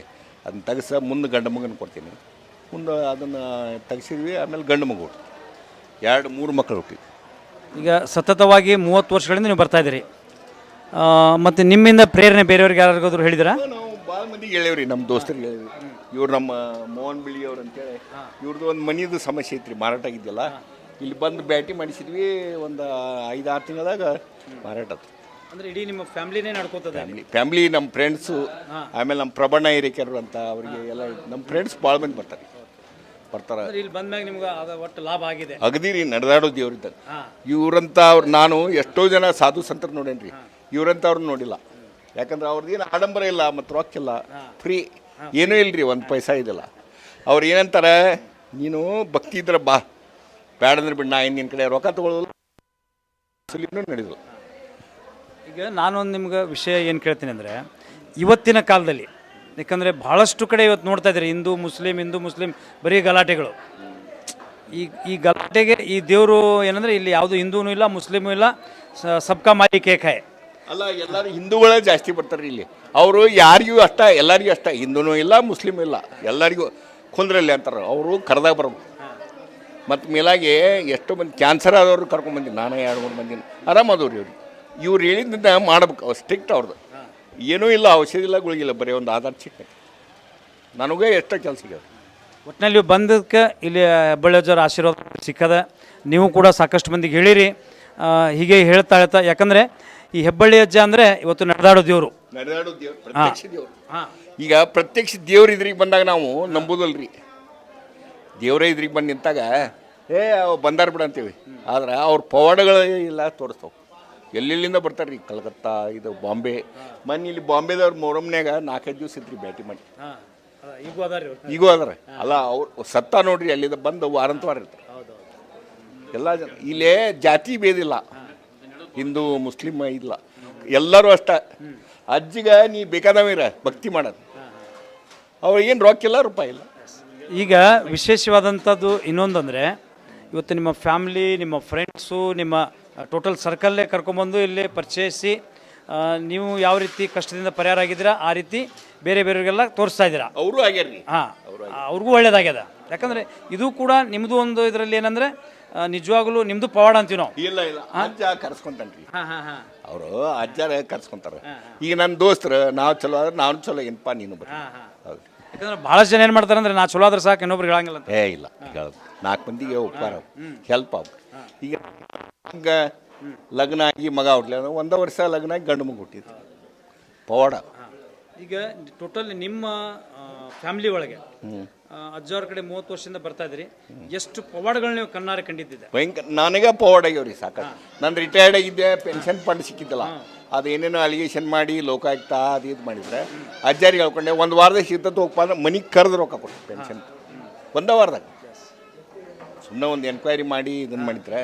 ಅದನ್ನ ತೆಗೆಸ ಮುಂದೆ ಗಂಡು ಮಗನ ಕೊಡ್ತೀನಿ. ಮುಂದೆ ಅದನ್ನು ತೆಗೆಸಿದ್ವಿ. ಆಮೇಲೆ ಗಂಡು ಮಗು ಹುಟ್ಟಿ 2-3 ಮಕ್ಕಳು ಹುಟ್ಟಿದ್ವಿ. ಈಗ ಸತತವಾಗಿ 30 ವರ್ಷಗಳಿಂದ ನೀವು ಬರ್ತಾ ಇದ್ದೀರಿ. ಮತ್ತು ನಿಮ್ಮಿಂದ ಪ್ರೇರಣೆ ಬೇರೆಯವ್ರಿಗೆ ಯಾರಿಗಾದ್ರು ಹೇಳಿದಿರಾ? ನಾವು ಭಾಳ ಮಂದಿಗೆ ಹೇಳೇವ್ರಿ, ನಮ್ಮ ದೋಸ್ತರಿಗೆ ಹೇಳೇವಿ. ಇವ್ರು ನಮ್ಮ ಮೋಹನ್ ಬಿಳಿ ಅವ್ರು ಅಂತೇಳಿ, ಇವ್ರದ್ದು ಒಂದು ಮನೆಯದು ಸಮಸ್ಯೆ ಐತ್ರಿ, ಮಾರಾಟ ಆಗಿದ್ದಿಲ್ಲ. ಇಲ್ಲಿ ಬಂದು ಭೇಟಿ ಮಾಡಿಸಿದ್ವಿ. ಒಂದು 5-6 ತಿಂಗಳದಾಗ ಮಾರಾಟ ಆಯ್ತು. ಅಂದರೆ ಇಡೀ ನಿಮ್ಮ ಫ್ಯಾಮಿಲಿನೇ ನಡ್ಕೋತದೆ? ಫ್ಯಾಮ್ಲಿ ನಮ್ಮ ಫ್ರೆಂಡ್ಸು, ಆಮೇಲೆ ನಮ್ಮ ಪ್ರಬಣ್ಣ ಹಿರೇಕೆರು ಅಂತ ಅವರಿಗೆ ಎಲ್ಲ ನಮ್ಮ ಫ್ರೆಂಡ್ಸ್ ಭಾಳ ಮಂದಿ ಬರ್ತಾರೆ. ಇಲ್ಲಿ ಬಂದ್ಮ್ಯಾಗ ನಿಮ್ಗೆ ಅದು ಒಟ್ಟು ಲಾಭ ಆಗಿದೆ? ಅಗದಿ ರೀ, ನಡೆದಾಡೋ ದೇವ್ರಿದ್ದಾಗ. ಇವ್ರಂತ ಅವ್ರು, ನಾನು ಎಷ್ಟೋ ಜನ ಸಾಧು ಸಂತರು ನೋಡೇನ್ರಿ, ಇವ್ರಂತ ಅವ್ರನ್ನ ನೋಡಿಲ್ಲ. ಯಾಕಂದ್ರೆ ಅವ್ರದ್ದು ಏನು ಆಡಂಬರ ಇಲ್ಲ ಮತ್ತು ರೊಕ್ಕಿಲ್ಲ, ಫ್ರೀ ಏನೂ ಇಲ್ಲರಿ, 1 ಪೈಸಾ ಇದಿಲ್ಲ. ಅವ್ರು ಏನಂತಾರೆ, ನೀನು ಭಕ್ತಿ ಇದ್ರೆ ಬಾ, ಬೇಡಂದ್ರೆ ಬಿಡು, ನಾ ನಿನ್ನ ಕಡೆ ರೊಕ್ಕ ತೊಗೊಳ್ಳೋಲ್ಲ ನಡೆದು. ಈಗ ನಾನೊಂದು ನಿಮ್ಗೆ ವಿಷಯ ಏನು ಕೇಳ್ತೀನಿ ಅಂದರೆ, ಇವತ್ತಿನ ಕಾಲದಲ್ಲಿ ಯಾಕಂದರೆ ಭಾಳಷ್ಟು ಕಡೆ ಇವತ್ತು ನೋಡ್ತಾ ಇದ್ದೀರಿ, ಹಿಂದೂ ಮುಸ್ಲಿಂ ಬರೀ ಗಲಾಟೆಗಳು. ಈ ಗಲಾಟೆಗೆ ಈ ದೇವರು ಏನಂದರೆ ಇಲ್ಲಿ ಯಾವುದು ಹಿಂದೂನೂ ಇಲ್ಲ ಮುಸ್ಲಿಮೂ ಇಲ್ಲ, ಸಬ್ಕಾ ಮಾಲಿಕ್ ಏಕ್ ಹೈ. ಅಲ್ಲ, ಎಲ್ಲರೂ ಹಿಂದೂಗಳೇ ಜಾಸ್ತಿ ಬರ್ತಾರೆ ಇಲ್ಲಿ. ಅವರು ಯಾರಿಗೂ ಅಷ್ಟ, ಎಲ್ಲರಿಗೂ ಅಷ್ಟ, ಹಿಂದೂನೂ ಇಲ್ಲ ಮುಸ್ಲಿಮೂ ಇಲ್ಲ, ಎಲ್ಲರಿಗೂ ಕುಂದ್ರಲ್ಲಿ ಅಂತಾರೆ. ಅವರು ಕರೆದಾಗ ಬರ್ಬೇಕು. ಮತ್ತು ಮೇಲಾಗಿ ಎಷ್ಟೋ ಮಂದಿ ಕ್ಯಾನ್ಸರ್ ಆದವರು ಕರ್ಕೊಂಡ್ಬಂದಿನಿ ನಾನು, 2-3 ಮಂದಿನ ಆರಾಮಾದವ್ರಿ. ಇವ್ರು ಹೇಳಿದ್ದಿಂದ ಮಾಡ್ಬೇಕು, ಅವ್ರು ಸ್ಟ್ರಿಕ್ಟ್ ಅವ್ರದ್ದು. ಏನೂ ಇಲ್ಲ, ಔಷಧಿ ಇಲ್ಲ, ಗುಳಿಗಿಲ್ಲ, ಬರೀ ಒಂದು ಆಧಾರ್ ಚಿಕ್ಕ. ನನಗೆ ಎಷ್ಟೋ ಕೆಲಸ ಸಿಗೋದು. ಒಟ್ಟಿನಲ್ಲಿ ನೀವು ಬಂದಕ್ಕೆ ಇಲ್ಲಿ ಹೆಬ್ಬಳ್ಳಿಯವ್ರ ಆಶೀರ್ವಾದ ಸಿಕ್ಕದ. ನೀವು ಕೂಡ ಸಾಕಷ್ಟು ಮಂದಿಗೆ ಹೇಳಿರಿ. ಹೀಗೆ ಹೇಳ್ತಾ ಯಾಕಂದರೆ ಈ ಹೆಬ್ಬಳ್ಳಿ ಅಜ್ಜ ಅಂದರೆ ಇವತ್ತು ನಡೆದಾಡೋ ದೇವರು, ನಡೆದಾಡೋ ದೇವ್ರು, ಪ್ರತ್ಯಕ್ಷ ದೇವ್ರು. ಈಗ ಪ್ರತ್ಯಕ್ಷ ದೇವ್ರ ಇದ್ರಿಗೆ ಬಂದಾಗ ನಾವು ನಂಬೋದಲ್ರಿ. ದೇವರೇ ಇದ್ರಿಗೆ ಬಂದು ನಿಂತಾಗ ಬಂದಾರ ಬಿಡ ಅಂತೀವಿ. ಆದ್ರೆ ಅವ್ರ ಪವಾಡಗಳು ಇಲ್ಲ ತೋರಿಸ್ತಾವೆ. ಎಲ್ಲೆಲ್ಲಿಂದ ಬರ್ತಾರೆ ರೀ, ಕಲ್ಕತ್ತಾ, ಇದು ಬಾಂಬೆ. ಮೊನ್ನೆ ಇಲ್ಲಿ ಬಾಂಬೆದವ್ರು ಮೊಹರಂನ್ಯಾಗ 4-5 ದಿವಸ ಇದ್ರಿ ಭೇಟಿ ಮಾಡಿ. ಈಗೂ ಅದಾರ. ಅಲ್ಲ, ಅವ್ರು ಸತ್ತ ನೋಡ್ರಿ, ಅಲ್ಲಿಂದ ಬಂದು ವಾರ ಇರ್ತಾರೆ ಎಲ್ಲ ಜನ. ಇಲ್ಲೇ ಜಾತಿ ಭೇದಿಲ್ಲ, ಹಿಂದೂ ಮುಸ್ಲಿಮ್ ಇಲ್ಲ, ಎಲ್ಲರೂ ಅಷ್ಟ. ಅಜ್ಜಿಗ ನೀ ಬೇಕಾದವಿರ ಭಕ್ತಿ ಮಾಡೋದು, ಅವ್ರಿಗೇನು ರೊಕ್ಕಿಲ್ಲ, ರೂಪಾಯಿ ಇಲ್ಲ. ಈಗ ವಿಶೇಷವಾದಂಥದ್ದು ಇನ್ನೊಂದಂದರೆ, ಇವತ್ತು ನಿಮ್ಮ ಫ್ಯಾಮ್ಲಿ, ನಿಮ್ಮ ಫ್ರೆಂಡ್ಸು, ನಿಮ್ಮ ಟೋಟಲ್ ಸರ್ಕಲ್ಲೇ ಕರ್ಕೊಂಬಂದು ಇಲ್ಲಿ ಪರಿಚಯಿಸಿ ನೀವು ಯಾವ ರೀತಿ ಕಷ್ಟದಿಂದ ಪರಿಹಾರ ಆಗಿದ್ದೀರಾ ಆ ರೀತಿ ಬೇರೆಯವರಿಗೆಲ್ಲ ತೋರಿಸ್ತಾ ಇದ್ದೀರಾ. ಅವರು ಆಗ್ಯಾರ್ರಿ. ಹಾಂ, ಅವ್ರಿಗೂ ಒಳ್ಳೇದಾಗ್ಯದ. ಯಾಕಂದರೆ ಇದು ಕೂಡ ನಿಮ್ಮದು ಒಂದು ಇದರಲ್ಲಿ ಏನಂದರೆ ನಿಜವಾಗ್ಲೂ ನಿಮ್ಮದು ಪವಾಡ ಅಂತೀವಿ ನಾವು. ಇಲ್ಲ, ಅಜ್ಜ ಕರ್ಸ್ಕೊಂತಾನ್ರಿ. ಅವರು ಅಜ್ಜಾರ ಕರ್ಸ್ಕೊಂತಾರೆ. ಈಗ ನನ್ನ ದೋಸ್ತರು ನಾವು ಚಲೋ ಆದ್ರೆ ನಾವು ಚಲೋ, ಏನಪ್ಪ ನೀನು ಬರ್ರಿ. ಹೌದು. ಯಾಕಂದ್ರೆ ಭಾಳಷ್ಟು ಜನ ಏನು ಮಾಡ್ತಾರೆ ಅಂದರೆ ನಾ ಚಲೋ ಆದ್ರೆ ಸಾಕು, ಇನ್ನೊಬ್ರಿಗೆ ಹೇಳಂಗಿಲ್ಲ ಅಂತ. ಇಲ್ಲ, ಹೇಳೋದು 4 ಮಂದಿಗೆ ಉಪಕಾರ, ಹೆಲ್ಪ್ ಆಗ್ಬೇಕು. ಈಗ ಲಗ್ನ ಆಗಿ ಮಗ ಹುಟ್ಲಿಲ್ಲ, 1 ವರ್ಷ ಲಗ್ನ ಆಗಿ ಗಂಡು ಮಗು ಹುಟ್ಟಿದ್ದು ಪವಾಡ. ಈಗ ಟೋಟಲ್ ನಿಮ್ಮ ಫ್ಯಾಮಿಲಿ ಒಳಗೆ ಅಜ್ಜವ್ರ ಕಡೆ 30 ವರ್ಷದಿಂದ ಬರ್ತಾ ಇದ್ರಿ, ಎಷ್ಟು ಪವಾಡಗಳು ನೀವು ಕಣ್ಣಾರೆ ಕಂಡಿದ್ದಿದೆ? ಭಯಂಕರ. ನನಗೆ ಪವಾಡ ಆಗ್ಯಾವ್ರಿ ಸಾಕಷ್ಟು. ನಾನು ರಿಟೈರ್ಡ್ ಆಗಿದ್ದೆ, ಪೆನ್ಷನ್ ಫಂಡ್ ಸಿಕ್ಕಿದ್ದಲ್ಲ, ಅದೇನೇನೋ ಅಲಿಗೇಷನ್ ಮಾಡಿ ಲೋಕಾಯುಕ್ತ ಅದು ಇದು ಮಾಡಿದ್ರೆ ಅಜ್ಜಾರಿಗೆ ಹೇಳ್ಕೊಂಡೆ 1 ವಾರದಾಗ ಸಿಗ್ತತ್ತು ಹೋಗಪ್ಪ ಅಂದ್ರೆ ಮನೆಗೆ ಕರೆದು ರೊಕ್ಕ ಕೊಟ್ಟು ಪೆನ್ಷನ್ 1 ವಾರದಾಗ. ಸುಮ್ಮನೆ ಒಂದು ಎನ್ಕ್ವೈರಿ ಮಾಡಿ ಇದನ್ನು ಮಾಡಿದ್ರೆ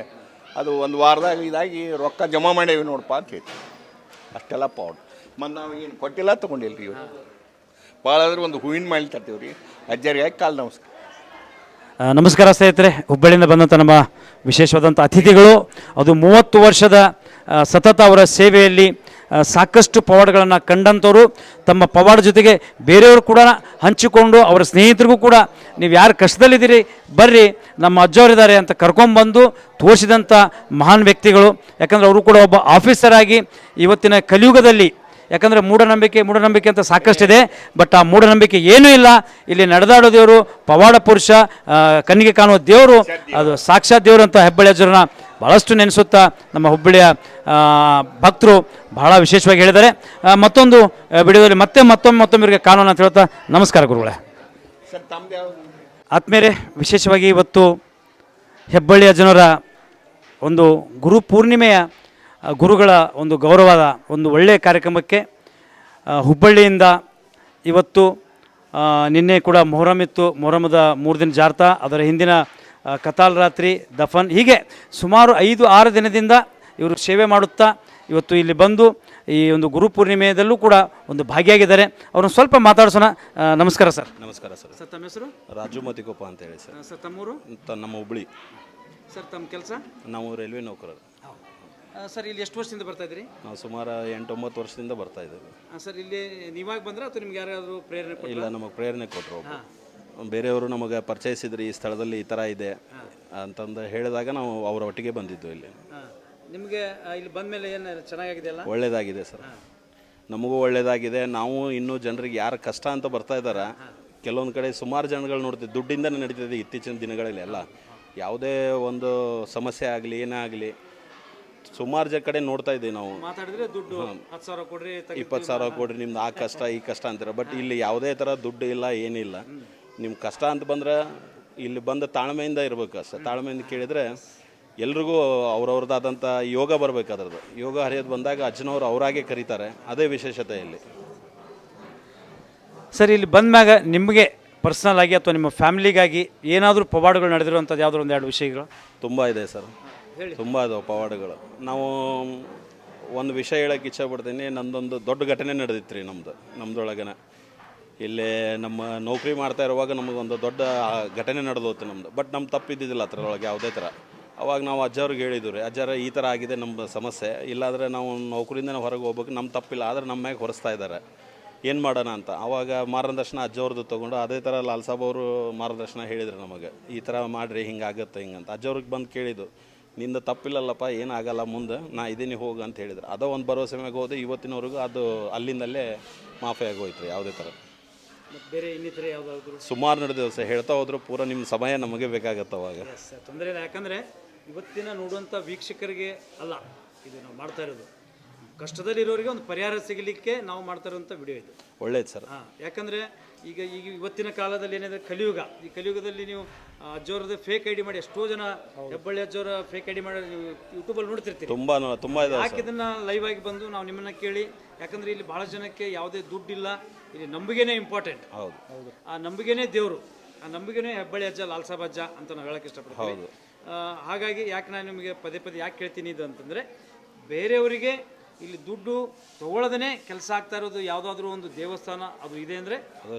ಅದು 1 ವಾರದಾಗ ಇದಾಗಿ ರೊಕ್ಕ ಜಮಾ ಮಾಡೇವಿ ನೋಡಪ್ಪ ಅಂತ ಹೇಳಿ. ಅಷ್ಟೆಲ್ಲ ಪವಾಡ. ಮತ್ತು ನಾವು ಏನು ಕೊಟ್ಟಿಲ್ಲ, ತೊಗೊಂಡಿಲ್ಲ ರೀ. ಇವರು ಭಾಳ ಆದ್ರೆ ಒಂದು ಹೂವಿನ ಮಾಲಿ ತರ್ತೀವಿ ರೀ ಅಜ್ಜಾರಿಗೆ. ಕಾಲು ನಮಸ್ಕಾರ. ನಮಸ್ಕಾರ ಸ್ನೇಹಿತರೆ. ಹುಬ್ಬಳ್ಳಿಯಿಂದ ಬಂದಂಥ ನಮ್ಮ ವಿಶೇಷವಾದಂಥ ಅತಿಥಿಗಳು, ಅದು 30 ವರ್ಷದ ಸತತ ಅವರ ಸೇವೆಯಲ್ಲಿ ಸಾಕಷ್ಟು ಪವಾಡಗಳನ್ನು ಕಂಡಂಥವ್ರು. ತಮ್ಮ ಪವಾಡ ಜೊತೆಗೆ ಬೇರೆಯವರು ಕೂಡ ಹಂಚಿಕೊಂಡು ಅವರ ಸ್ನೇಹಿತರಿಗೂ ಕೂಡ ನೀವು ಯಾರು ಕಷ್ಟದಲ್ಲಿದ್ದೀರಿ ಬರ್ರಿ, ನಮ್ಮ ಅಜ್ಜವರಿದ್ದಾರೆ ಅಂತ ಕರ್ಕೊಂಡ್ಬಂದು ತೋರಿಸಿದಂಥ ಮಹಾನ್ ವ್ಯಕ್ತಿಗಳು. ಯಾಕಂದರೆ ಅವರು ಕೂಡ ಒಬ್ಬ ಆಫೀಸರ್ ಆಗಿ ಇವತ್ತಿನ ಕಲಿಯುಗದಲ್ಲಿ ಯಾಕಂದರೆ ಮೂಢನಂಬಿಕೆ ಅಂತ ಸಾಕಷ್ಟಿದೆ. ಬಟ್ ಆ ಮೂಢನಂಬಿಕೆ ಏನೂ ಇಲ್ಲ. ಇಲ್ಲಿ ನಡೆದಾಡೋ ದೇವರು ಪವಾಡ ಪುರುಷ, ಕಣ್ಣಿಗೆ ಕಾಣುವ ದೇವರು, ಅದು ಸಾಕ್ಷಾತ್ ದೇವರು ಅಂತ ಹೆಬ್ಬಳ್ಳಿ ಅಜ್ಜರನ್ನ ಭಾಳಷ್ಟು ನೆನೆಸುತ್ತಾ ನಮ್ಮ ಹುಬ್ಬಳ್ಳಿಯ ಭಕ್ತರು ಬಹಳ ವಿಶೇಷವಾಗಿ ಹೇಳಿದ್ದಾರೆ. ಮತ್ತೊಂದು ವಿಡಿಯೋದಲ್ಲಿ ಮತ್ತೊಮ್ಮೆ ಇವರಿಗೆ ಕಾನೂನು ಅಂತ ಹೇಳ್ತಾ ನಮಸ್ಕಾರ ಗುರುಗಳೇ. ಸರ್ ತಮ್ಮದು ಯಾವುದು? ಆತ್ಮೇಲೆ ವಿಶೇಷವಾಗಿ ಇವತ್ತು ಹೆಬ್ಬಳ್ಳಿಯ ಜನರ ಒಂದು ಗುರು ಪೂರ್ಣಿಮೆಯ ಗುರುಗಳ ಒಂದು ಗೌರವದ ಒಂದು ಒಳ್ಳೆಯ ಕಾರ್ಯಕ್ರಮಕ್ಕೆ ಹುಬ್ಬಳ್ಳಿಯಿಂದ ಇವತ್ತು ನಿನ್ನೆ ಕೂಡ ಮೊಹರಂ ಇತ್ತು. ಮೊಹರಮದ 3 ದಿನ ಜಾರ್ತಾ, ಅದರ ಹಿಂದಿನ ಕತಾಲ್ ರಾತ್ರಿ, ದಫನ್, ಹೀಗೆ ಸುಮಾರು 5-6 ದಿನದಿಂದ ಇವರು ಸೇವೆ ಮಾಡುತ್ತಾ ಇವತ್ತು ಇಲ್ಲಿ ಬಂದು ಈ ಒಂದು ಗುರು ಪೂರ್ಣಿಮೆಯಲ್ಲೂ ಕೂಡ ಒಂದು ಭಾಗಿಯಾಗಿದ್ದಾರೆ. ಅವ್ರನ್ನ ಸ್ವಲ್ಪ ಮಾತಾಡ್ಸೋಣ. ನಮಸ್ಕಾರ ಸರ್. ನಮಸ್ಕಾರ ಸರ್. ಸರ್ ತಮ್ಮ ಹೆಸರು? ರಾಜು ಮತಿಕೊಪ್ಪ ಅಂತ ಹೇಳಿ ಸರ್. ಸರ್ ತಮ್ಮೂರು? ನಮ್ಮ ಹುಬ್ಳಿ. ಸರ್ ತಮ್ಮ ಕೆಲಸ? ನಾವು ರೈಲ್ವೆ ನೌಕರರು. ಸರ್ ಇಲ್ಲಿ ಎಷ್ಟು ವರ್ಷದಿಂದ ಬರ್ತಾ ಇದ್ರಿ? ನಾವು ಸುಮಾರು 8-9 ವರ್ಷದಿಂದ ಬರ್ತಾ ಇದ್ದೀವಿ. ಸರ್ ಇಲ್ಲಿ ನೀವಾಗ ಬಂದ್ರೆ ಅಥವಾ ನಿಮ್ಗೆ ಯಾರಾದರೂ ಪ್ರೇರಣೆ ಕೊಟ್ಟರಾ? ಇಲ್ಲ, ನಮಗೆ ಪ್ರೇರಣೆ ಕೊಟ್ಟರು. ಬೇರೆಯವರು ನಮಗೆ ಪರಿಚಯಿಸಿದ್ರು, ಈ ಸ್ಥಳದಲ್ಲಿ ಈ ಥರ ಇದೆ ಅಂತಂದು ಹೇಳಿದಾಗ ನಾವು ಅವರ ಒಟ್ಟಿಗೆ ಬಂದಿದ್ದು ಇಲ್ಲಿ. ನಿಮಗೆ ಇಲ್ಲಿ ಬಂದ ಮೇಲೆ ಏನು ಚೆನ್ನಾಗಿದೆಯಲ್ಲ? ಒಳ್ಳೆಯದಾಗಿದೆ ಸರ್, ನಮಗೂ ಒಳ್ಳೆಯದಾಗಿದೆ. ನಾವು ಇನ್ನೂ ಜನರಿಗೆ ಯಾರು ಕಷ್ಟ ಅಂತ ಬರ್ತಾ ಇದ್ದಾರೆ, ಕೆಲವೊಂದು ಕಡೆ ಸುಮಾರು ಜನಗಳು ನೋಡ್ತೀವಿ ದುಡ್ಡಿಂದನೇ ನಡೀತಿದೆ ಇತ್ತೀಚಿನ ದಿನಗಳಲ್ಲಿ ಎಲ್ಲ. ಯಾವುದೇ ಒಂದು ಸಮಸ್ಯೆ ಆಗಲಿ ಏನೇ ಆಗಲಿ ಸುಮಾರು ಕಡೆ ನೋಡ್ತಾ ಇದ್ದೀವಿ ನಾವು. ಮಾತಾಡಿದ್ರೆ ದುಡ್ಡು 10,000 ಕೊಡ್ರಿ, 20,000 ಕೊಡ್ರಿ, ನಿಮ್ದು ಆ ಕಷ್ಟ ಈ ಕಷ್ಟ ಅಂತಾರೆ. ಬಟ್ ಇಲ್ಲಿ ಯಾವುದೇ ಥರ ದುಡ್ಡು ಇಲ್ಲ, ಏನಿಲ್ಲ. ನಿಮ್ಮ ಕಷ್ಟ ಅಂತ ಬಂದ್ರೆ ಇಲ್ಲಿ ಬಂದ ತಾಳ್ಮೆಯಿಂದ ಇರಬೇಕು ಅಷ್ಟೇ. ತಾಳ್ಮೆಯಿಂದ ಕೇಳಿದರೆ ಎಲ್ರಿಗೂ ಅವ್ರವ್ರದ್ದಾದಂಥ ಯೋಗ ಬರಬೇಕು. ಅದರದ್ದು ಯೋಗ ಹರಿಯೋದು ಬಂದಾಗ ಅಜ್ಜನವರು ಅವರಾಗೆ ಕರೀತಾರೆ. ಅದೇ ವಿಶೇಷತೆ ಇಲ್ಲಿ. ಸರ್ ಇಲ್ಲಿ ಬಂದ್ಮ್ಯಾಗ ನಿಮಗೆ ಪರ್ಸ್ನಲ್ ಆಗಿ ಅಥವಾ ನಿಮ್ಮ ಫ್ಯಾಮಿಲಿಗಾಗಿ ಏನಾದರೂ ಪವಾಡಗಳು ನಡೆದಿರುವಂಥದ್ದು ಯಾವ್ದಾದ್ರು 1-2 ವಿಷಯಗಳು? ತುಂಬ ಇದೆ ಸರ್, ತುಂಬ ಇದಾವೆ ಪವಾಡಗಳು. ನಾವು ಒಂದು ವಿಷಯ ಹೇಳೋಕ್ಕೆ ಇಚ್ಛೆ ಪಡ್ತೀನಿ. ನಂದೊಂದು ದೊಡ್ಡ ಘಟನೆ ನಡೆದಿತ್ತು ರೀ ನಮ್ಮದೊಳಗನೆ. ಇಲ್ಲೇ ನಮ್ಮ ನೌಕರಿ ಮಾಡ್ತಾ ಇರುವಾಗ ನಮಗೊಂದು ದೊಡ್ಡ ಘಟನೆ ನಡೆದೋತು ನಮ್ಮದು. ಬಟ್ ನಮ್ಮ ತಪ್ಪಿದ್ದಿದ್ದಿಲ್ಲ ಅದರೊಳಗೆ ಯಾವುದೇ ಥರ. ಅವಾಗ ನಾವು ಅಜ್ಜವ್ರಿಗೆ ಹೇಳಿದ್ವಿ ರೀ, ಅಜ್ಜರ ಈ ಥರ ಆಗಿದೆ ನಮ್ಮ ಸಮಸ್ಯೆ, ಇಲ್ಲಾಂದರೆ ನಾವು ನೌಕರಿಯಿಂದನೇ ಹೊರಗೆ ಹೋಗ್ಬೇಕು, ನಮ್ಮ ತಪ್ಪಿಲ್ಲ, ಆದರೆ ನಮ್ಮ ಮ್ಯಾಗೆ ಹೊರಿಸ್ತಾ ಇದ್ದಾರೆ, ಏನು ಮಾಡೋಣ ಅಂತ. ಆವಾಗ ಮಾರ್ಗದರ್ಶನ ಅಜ್ಜವ್ರದ್ದು ತೊಗೊಂಡು ಅದೇ ಥರ ಲಾಲ್ ಸಾಬ್ ಅವರು ಮಾರ್ಗದರ್ಶನ ಹೇಳಿದ್ರು ನಮಗೆ, ಈ ಥರ ಮಾಡಿರಿ, ಹಿಂಗಾಗುತ್ತೆ ಹಿಂಗಂತ. ಅಜ್ಜವ್ರಿಗೆ ಬಂದು ಕೇಳಿದ್ದು, ನಿಂದ ತಪ್ಪಿಲ್ಲಲ್ಲಪ್ಪ, ಏನಾಗಲ್ಲ, ಮುಂದೆ ನಾ ಇದೀನಿ ಹೋಗು ಅಂತ ಹೇಳಿದ್ರು. ಅದೋ ಒಂದು ಭರವಸೆ ಮ್ಯಾಗ ಹೋದೆ. ಇವತ್ತಿನವರೆಗೂ ಅದು ಅಲ್ಲಿಂದಲ್ಲೇ ಮಾಫಿ ಆಗೋಯ್ತು ರೀ. ಯಾವುದೇ ಥರ ಬೇರೆ ಇನ್ನಿತರ ಯಾವುದಾದ್ರು ಸುಮಾರು ನಡೆದಿವೆ ಸರ್. ಹೇಳ್ತಾ ಹೋದ್ರು ಪೂರ ನಿಮ್ಮ ಸಮಯ ನಮಗೆ ಬೇಕಾಗತ್ತೆ ಅವಾಗ. ತೊಂದರೆ ಇಲ್ಲ. ಯಾಕಂದರೆ ಇವತ್ತಿನ ನೋಡುವಂಥ ವೀಕ್ಷಕರಿಗೆ ಅಲ್ಲ ಇದು ನಾವು ಮಾಡ್ತಾ ಇರೋದು, ಕಷ್ಟದಲ್ಲಿರೋರಿಗೆ ಒಂದು ಪರಿಹಾರ ಸಿಗಲಿಕ್ಕೆ ನಾವು ಮಾಡ್ತಾ ಇರೋಂಥ ವಿಡಿಯೋ ಇದು. ಒಳ್ಳೇದು ಸರ್. ಯಾಕಂದರೆ ಈಗ ಇವತ್ತಿನ ಕಾಲದಲ್ಲಿ ಏನಿದೆ ಕಲಿಯುಗ. ಈ ಕಲಿಯುಗದಲ್ಲಿ ನೀವು ಅಜ್ಜೋರದ್ದು ಫೇಕ್ ಐಡಿ ಮಾಡಿ ಎಷ್ಟೋ ಜನ ಹೆಬ್ಬಳ್ಳಿ ಅಜ್ಜೋರ ಫೇಕ್ ಐಡಿ ಮಾಡಿ ನೀವು ಯೂಟ್ಯೂಬಲ್ಲಿ ನೋಡ್ತಿರ್ತೀರಿ. ತುಂಬ ಇದೆ. ಯಾಕೆ ಇದನ್ನು ಲೈವ್ ಆಗಿ ಬಂದು ನಾವು ನಿಮ್ಮನ್ನು ಕೇಳಿ, ಯಾಕಂದರೆ ಇಲ್ಲಿ ಭಾಳ ಜನಕ್ಕೆ ಯಾವುದೇ ದುಡ್ಡಿಲ್ಲ, ಇಲ್ಲಿ ನಂಬಿಕೆನೇ ಇಂಪಾರ್ಟೆಂಟ್. ಹೌದು, ಆ ನಂಬಿಕೆನೇ ದೇವರು, ಆ ನಂಬಿಕೆನೇ ಹೆಬ್ಬಳ್ಳಿ ಅಜ್ಜ, ಲಾಲ್ ಸಾಬ್ ಅಜ್ಜ ಅಂತ ನಾವು ಹೇಳಕ್ಕೆ ಇಷ್ಟಪಡ್ತೀವಿ. ಹಾಗಾಗಿ ಯಾಕೆ ನಾನು ನಿಮಗೆ ಪದೇ ಯಾಕೆ ಕೇಳ್ತೀನಿ ಇದು ಅಂತಂದರೆ, ಬೇರೆಯವರಿಗೆ ಇಲ್ಲಿ ದುಡ್ಡು ತಗೊಳ್ಳದೇ ಕೆಲಸ ಆಗ್ತಾ ಇರೋದು ಯಾವುದಾದ್ರೂ ಒಂದು ದೇವಸ್ಥಾನ ಅದು ಇದೆ ಅಂದರೆ ಅದು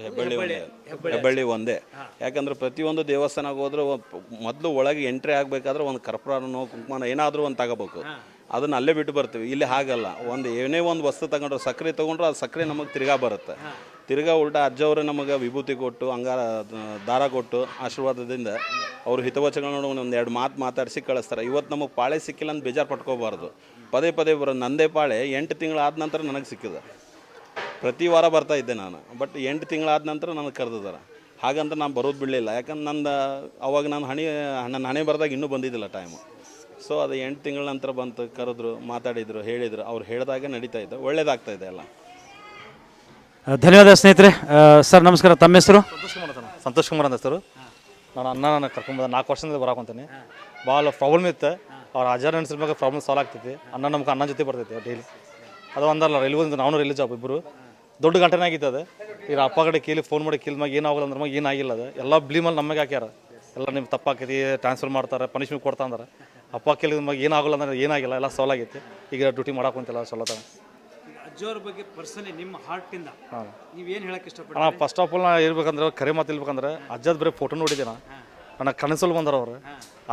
ಹೆಬ್ಬಳ್ಳಿ ಒಂದೇ. ಯಾಕಂದ್ರೆ ಪ್ರತಿಯೊಂದು ದೇವಸ್ಥಾನಕ್ಕೆ ಹೋದ್ರೆ ಮೊದಲು ಒಳಗೆ ಎಂಟ್ರಿ ಆಗಬೇಕಾದ್ರೆ ಒಂದು ಕರ್ಪೂರನೋ ಕುಂಕುಮನೋ ಏನಾದರೂ ಒಂದು ತಗೋಬೇಕು. ಅದನ್ನ ಅಲ್ಲೇ ಬಿಟ್ಟು ಬರ್ತೀವಿ. ಇಲ್ಲಿ ಹಾಗಲ್ಲ, ಏನೇ ಒಂದು ವಸ್ತು ತಗೊಂಡ್ರೆ, ಸಕ್ಕರೆ ತೊಗೊಂಡ್ರೆ ಅದು ಸಕ್ಕರೆ ನಮಗೆ ತಿರ್ಗಾ ಬರುತ್ತೆ. ತಿರ್ಗಾ ಉಲ್ಟಾ ಅಜ್ಜವರು ನಮಗೆ ವಿಭೂತಿ ಕೊಟ್ಟು ಅಂಗಾರ ದಾರ ಕೊಟ್ಟು ಆಶೀರ್ವಾದದಿಂದ ಅವ್ರ ಹಿತವಚನಗಳನ್ನ ಒಂದು 2 ಮಾತು ಮಾತಾಡಿಸಿ ಕಳಿಸ್ತಾರೆ. ಇವತ್ತು ನಮಗೆ ಪಾಳೆ ಸಿಕ್ಕಿಲ್ಲ ಅಂತ ಬೇಜಾರು ಪಟ್ಕೋಬಾರ್ದು. ಪದೇ ಬರೋ ನಂದೇ ಪಾಳೆ 8 ತಿಂಗಳಾದ ನಂತರ ನನಗೆ ಸಿಕ್ಕಿದೆ. ಪ್ರತಿ ವಾರ ಬರ್ತಾ ಇದ್ದೆ ನಾನು. ಬಟ್ 8 ತಿಂಗಳಾದ ನಂತರ ನನಗೆ ಕರೆದಿದ್ದಾರೆ. ಹಾಗಂತ ನಾನು ಬರೋದು ಬಿಡಲಿಲ್ಲ. ಯಾಕಂದ್ರೆ ಅವಾಗ ನನ್ನ ಹಣೆ ಬರೆದಾಗ ಇನ್ನೂ ಬಂದಿದ್ದಿಲ್ಲ ಟೈಮು. ಸೊ ಅದು 8 ತಿಂಗಳ ನಂತರ ಬಂತು, ಕರೆದ್ರು, ಮಾತಾಡಿದರು, ಹೇಳಿದರು. ಅವ್ರು ಹೇಳಿದಾಗ ನಡೀತಾ ಇದೆ, ಒಳ್ಳೇದಾಗ್ತಾ ಇದೆ ಎಲ್ಲ. ಧನ್ಯವಾದ ಸ್ನೇಹಿತರೆ. ಸರ್ ನಮಸ್ಕಾರ, ತಮ್ಮ ಹೆಸರು? ಸಂತೋಷ್ ಕುಮಾರ್ ಅಂತ ಹೆಸರು. ನಾನು ಕರ್ಕೊಂಬಂದ 4 ವರ್ಷದಿಂದ ಬರಾಕೊಂತೀನಿ. ಭಾಳ ಪ್ರಾಬ್ಲಮ್ ಇತ್ತು. ಅವ್ರ ಅಜ್ಜಾರ ನೆನ್ಸಿದ ಮ್ಯಾಗ ಪ್ರಾಬ್ಲಮ್ ಸಾಲ್ವ್ ಆಗ್ತೈತಿ. ನಮ್ಗೆ ಅಣ್ಣನ ಜೊತೆ ಬರ್ತೈತಿ ಡೈಲಿ. ಅದು ಒಂದಲ್ಲ, ರೈಲ್ವೆ ನಾವು ರೈಲ್ವೆ ಜಾಬ್ ಇಬ್ಬರು. ದೊಡ್ಡ ಗಂಟೆನೇ ಆಗಿತ್ತು ಅದು. ಈಗ ಅಪ್ಪ ಕಡೆ ಕೇಳಿ ಫೋನ್ ಮಾಡಿ ಕೇಳಿ ಮ್ಯಾಗ ಏನಾಗಲ್ಲ ಅಂದ್ರೆ ಮ್ಯಾಗ ಏನಾಗಿಲ್ಲ. ಅದು ಎಲ್ಲ ಬ್ಲೀಮಲ್ಲಿ ನಮಗೆ ಹಾಕ್ಯಾರ. ಎಲ್ಲ ನಿಮ್ಮ ತಪ್ಪಾಕೈತಿ, ಟ್ರಾನ್ಸ್ಫರ್ ಮಾಡ್ತಾರೆ, ಪನಿಷ್ಮೆಂಟ್ ಕೊಡ್ತಾ ಅಂದ್ರೆ. ಅಪ್ಪ ಕೇಳಿದ ಮ್ಯಾಗ ಏನಾಗಲ್ಲ ಅಂದ್ರೆ ಏನಾಗಿಲ್ಲ, ಎಲ್ಲ ಸಾಲ್ವ್ ಆಗೈತಿ. ಈಗ ಡ್ಯೂಟಿ ಮಾಡಾಕೊಂತಿಲ್ಲ ಸೊಲ್ಲತಾನ. ಅಜ್ಜೋರ ಬಗ್ಗೆ ಪರ್ಸನಲಿ ನಿಮ್ಮ ಹಾರ್ಟಿಂದ ನೀವು ಏನು ಹೇಳಕ್ಕೆ ಇಷ್ಟಪಡ್ತೀರಿ? ಅಣ್ಣ, ಫಸ್ಟ್ ಆಫ್ ಆಲ್ ನಾ ಇರ್ಬೇಕಂದ್ರೆ ಕರೆ ಮಾತು ಇರ್ಬೇಕಂದ್ರೆ ಅಜ್ಜದ ಬರೀ ಫೋಟೋ ನೋಡಿದ್ದೆ ನಾ. ನನ್ನ ಕನಸಲ್ಲಿ ಬಂದಾರ ಅವ್ರು.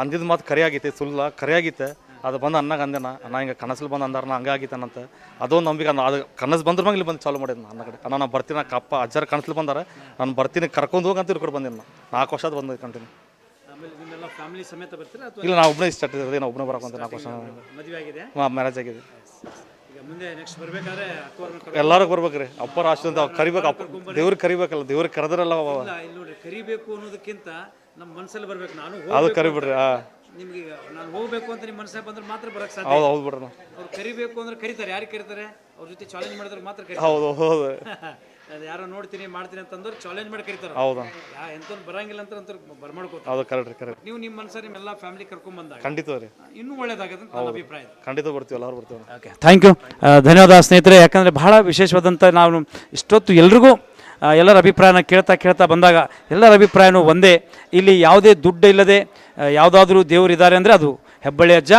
ಅಂದಿದ್ದು ಮಾತು ಕರೆ ಆಗೈತೆ, ಸುಳ್ಳ ಕರೆ ಆಗಿತ್ತೆ. ಅದು ಬಂದು ಅನ್ನಾಗ ಅಂದೇನ, ಅಣ್ಣ ಹಿಂಗೆ ಕನಸಲ್ಲಿ ಬಂದು ಅಂದಾರ, ಹಂಗೆ ಆಗಿತ್ತಾನಂತ. ಅದೊಂದು ನಂಬಿಕೆ. ಅದು ಕನಸು ಬಂದ್ರ ಮ್ಯಾಗ ಇಲ್ಲಿ ಬಂದು ಚಾಲು ಮಾಡಿದ್ ಅನ್ನ ಕಡೆ. ಅಣ್ಣ ನಾನು ಬರ್ತೀನಿ, ಅಪ್ಪ ಅಜ್ಜರ ಕನಸಲ್ಲಿ ಬಂದಾರ, ನಾನು ಬರ್ತೀನಿ, ಕರ್ಕೊಂಡು ಹೋಗಂತ ಇರ್ಕೊಂಡು ಬಂದಿನಿ. 4 ವರ್ಷ ಅದು ಬಂದು ಕಂಟಿನ್ಯೂ. ಆಮೇಲೆ ನಿಮ್ಮೆಲ್ಲ ಫ್ಯಾಮಿಲಿ ಸಮೇತ ಬರ್ತೀರಾ ಅಥವಾ? ಇಲ್ಲ, ನಾವು ಒಬ್ಬನೇ ಸ್ಟಾರ್ಟ್ ಇರೋದು. ನಾವು ಒಬ್ಬನೇ ಬರಕೊಂತ 4 ವರ್ಷ. ಮದುವೆ ಆಗಿದೆ? ಮ್ಯಾರೇಜ್ ಆಗಿದೆ. ಈಗ ಮುಂದೆ ನೆಕ್ಸ್ಟ್ ಬರ್ಬೇಕಾದ್ರೆ ಎಲ್ಲರೂ ಬರ್ಬೇಕ್ರಿ ಅಪ್ಪರ ಆಶೀರ್ವಾದ ಅಂತ ಕರಿಬೇಕು. ದೇವ್ರಿಗೆ ಕರಿಬೇಕಲ್ಲ, ದೇವ್ರಿಗೆ ಕರೆದ್ರಲ್ಲ ಇಲ್ಲಿ ನೋಡಿ ಕರಿಬೇಕು ಅನ್ನೋದಕ್ಕಿಂತ ನಮ್ಮ ಮನಸ್ಸಲ್ಲಿ ಬರ್ಬೇಕು. ನಾನು ಅದು ಕರಿಬಿಡ್ರಿ. ನಿಮ್ಗೆ ನಾನು ಹೋಗ್ಬೇಕು ಅಂತ ನಿಮ್ಮ ಮನಸ್ಸಿಗೆ ಬಂದ್ರೆ ಮಾತ್ರ ಬರಕ್ಕೆ ಸಾಧ್ಯ. ಹೌದು ಹೌದು ಬಿಡ್ರಿ. ಅವ್ರು ಕರಿಬೇಕು ಅಂದ್ರೆ ಕರೀತಾರೆ. ಯಾರಿಗೆ ಕರೀತಾರೆ? ಅವ್ರ ಜೊತೆ ಚಾಲೆಂಜ್ ಮಾಡಿದ್ರೆ ಮಾತ್ರ ಕರೀತಾರೆ. ಹೌದು ಹೌದು. ಅದು ಯಾರೋ ನೋಡ್ತೀನಿ ಮಾಡ್ತೀನಿ ಅಂತಂದ್ರೆ ಚಾಲೆಂಜ್ ಮಾಡಿ ಕರೀತಾರೆ. ಹೌದಾ? ಎಂತ ಬರಂಗಿಲ್ಲ ಅಂತ ಬರ್ಮಾಡ್ಕೋತಾರೆ. ಹೌದು ಕರೆಕ್ಟ್ ಕರೆಕ್ಟ್. ನೀವು ನಿಮ್ಮ ಮನಸ್ಸಲ್ಲಿ ನಿಮ್ಮೆಲ್ಲ ಫ್ಯಾಮಿಲಿ ಕರ್ಕೊಂಡ್ ಬಂದಾಗ ಖಂಡಿತ ರೀ, ಇನ್ನೂ ಒಳ್ಳೇದಾಗತ್ತೆ ಅಂತ ನನ್ನ ಅಭಿಪ್ರಾಯ. ಖಂಡಿತ ಬರ್ತೀವಿ, ಎಲ್ಲರೂ ಬರ್ತೀವಿ. ಓಕೆ, ಥ್ಯಾಂಕ್ ಯು, ಧನ್ಯವಾದ ಸ್ನೇಹಿತರೆ. ಯಾಕಂದರೆ ಬಹಳ ವಿಶೇಷವಾದಂಥ ನಾವು ಇಷ್ಟೊತ್ತು ಎಲ್ರಿಗೂ ಎಲ್ಲರ ಅಭಿಪ್ರಾಯನ ಕೇಳ್ತಾ ಬಂದಾಗ ಎಲ್ಲರ ಅಭಿಪ್ರಾಯನೂ ಒಂದೇ. ಇಲ್ಲಿ ಯಾವುದೇ ದುಡ್ಡು ಇಲ್ಲದೆ ಯಾವುದಾದ್ರೂ ದೇವರು ಇದ್ದಾರೆ ಅಂದರೆ ಅದು ಹೆಬ್ಬಳ್ಳಿ ಅಜ್ಜ.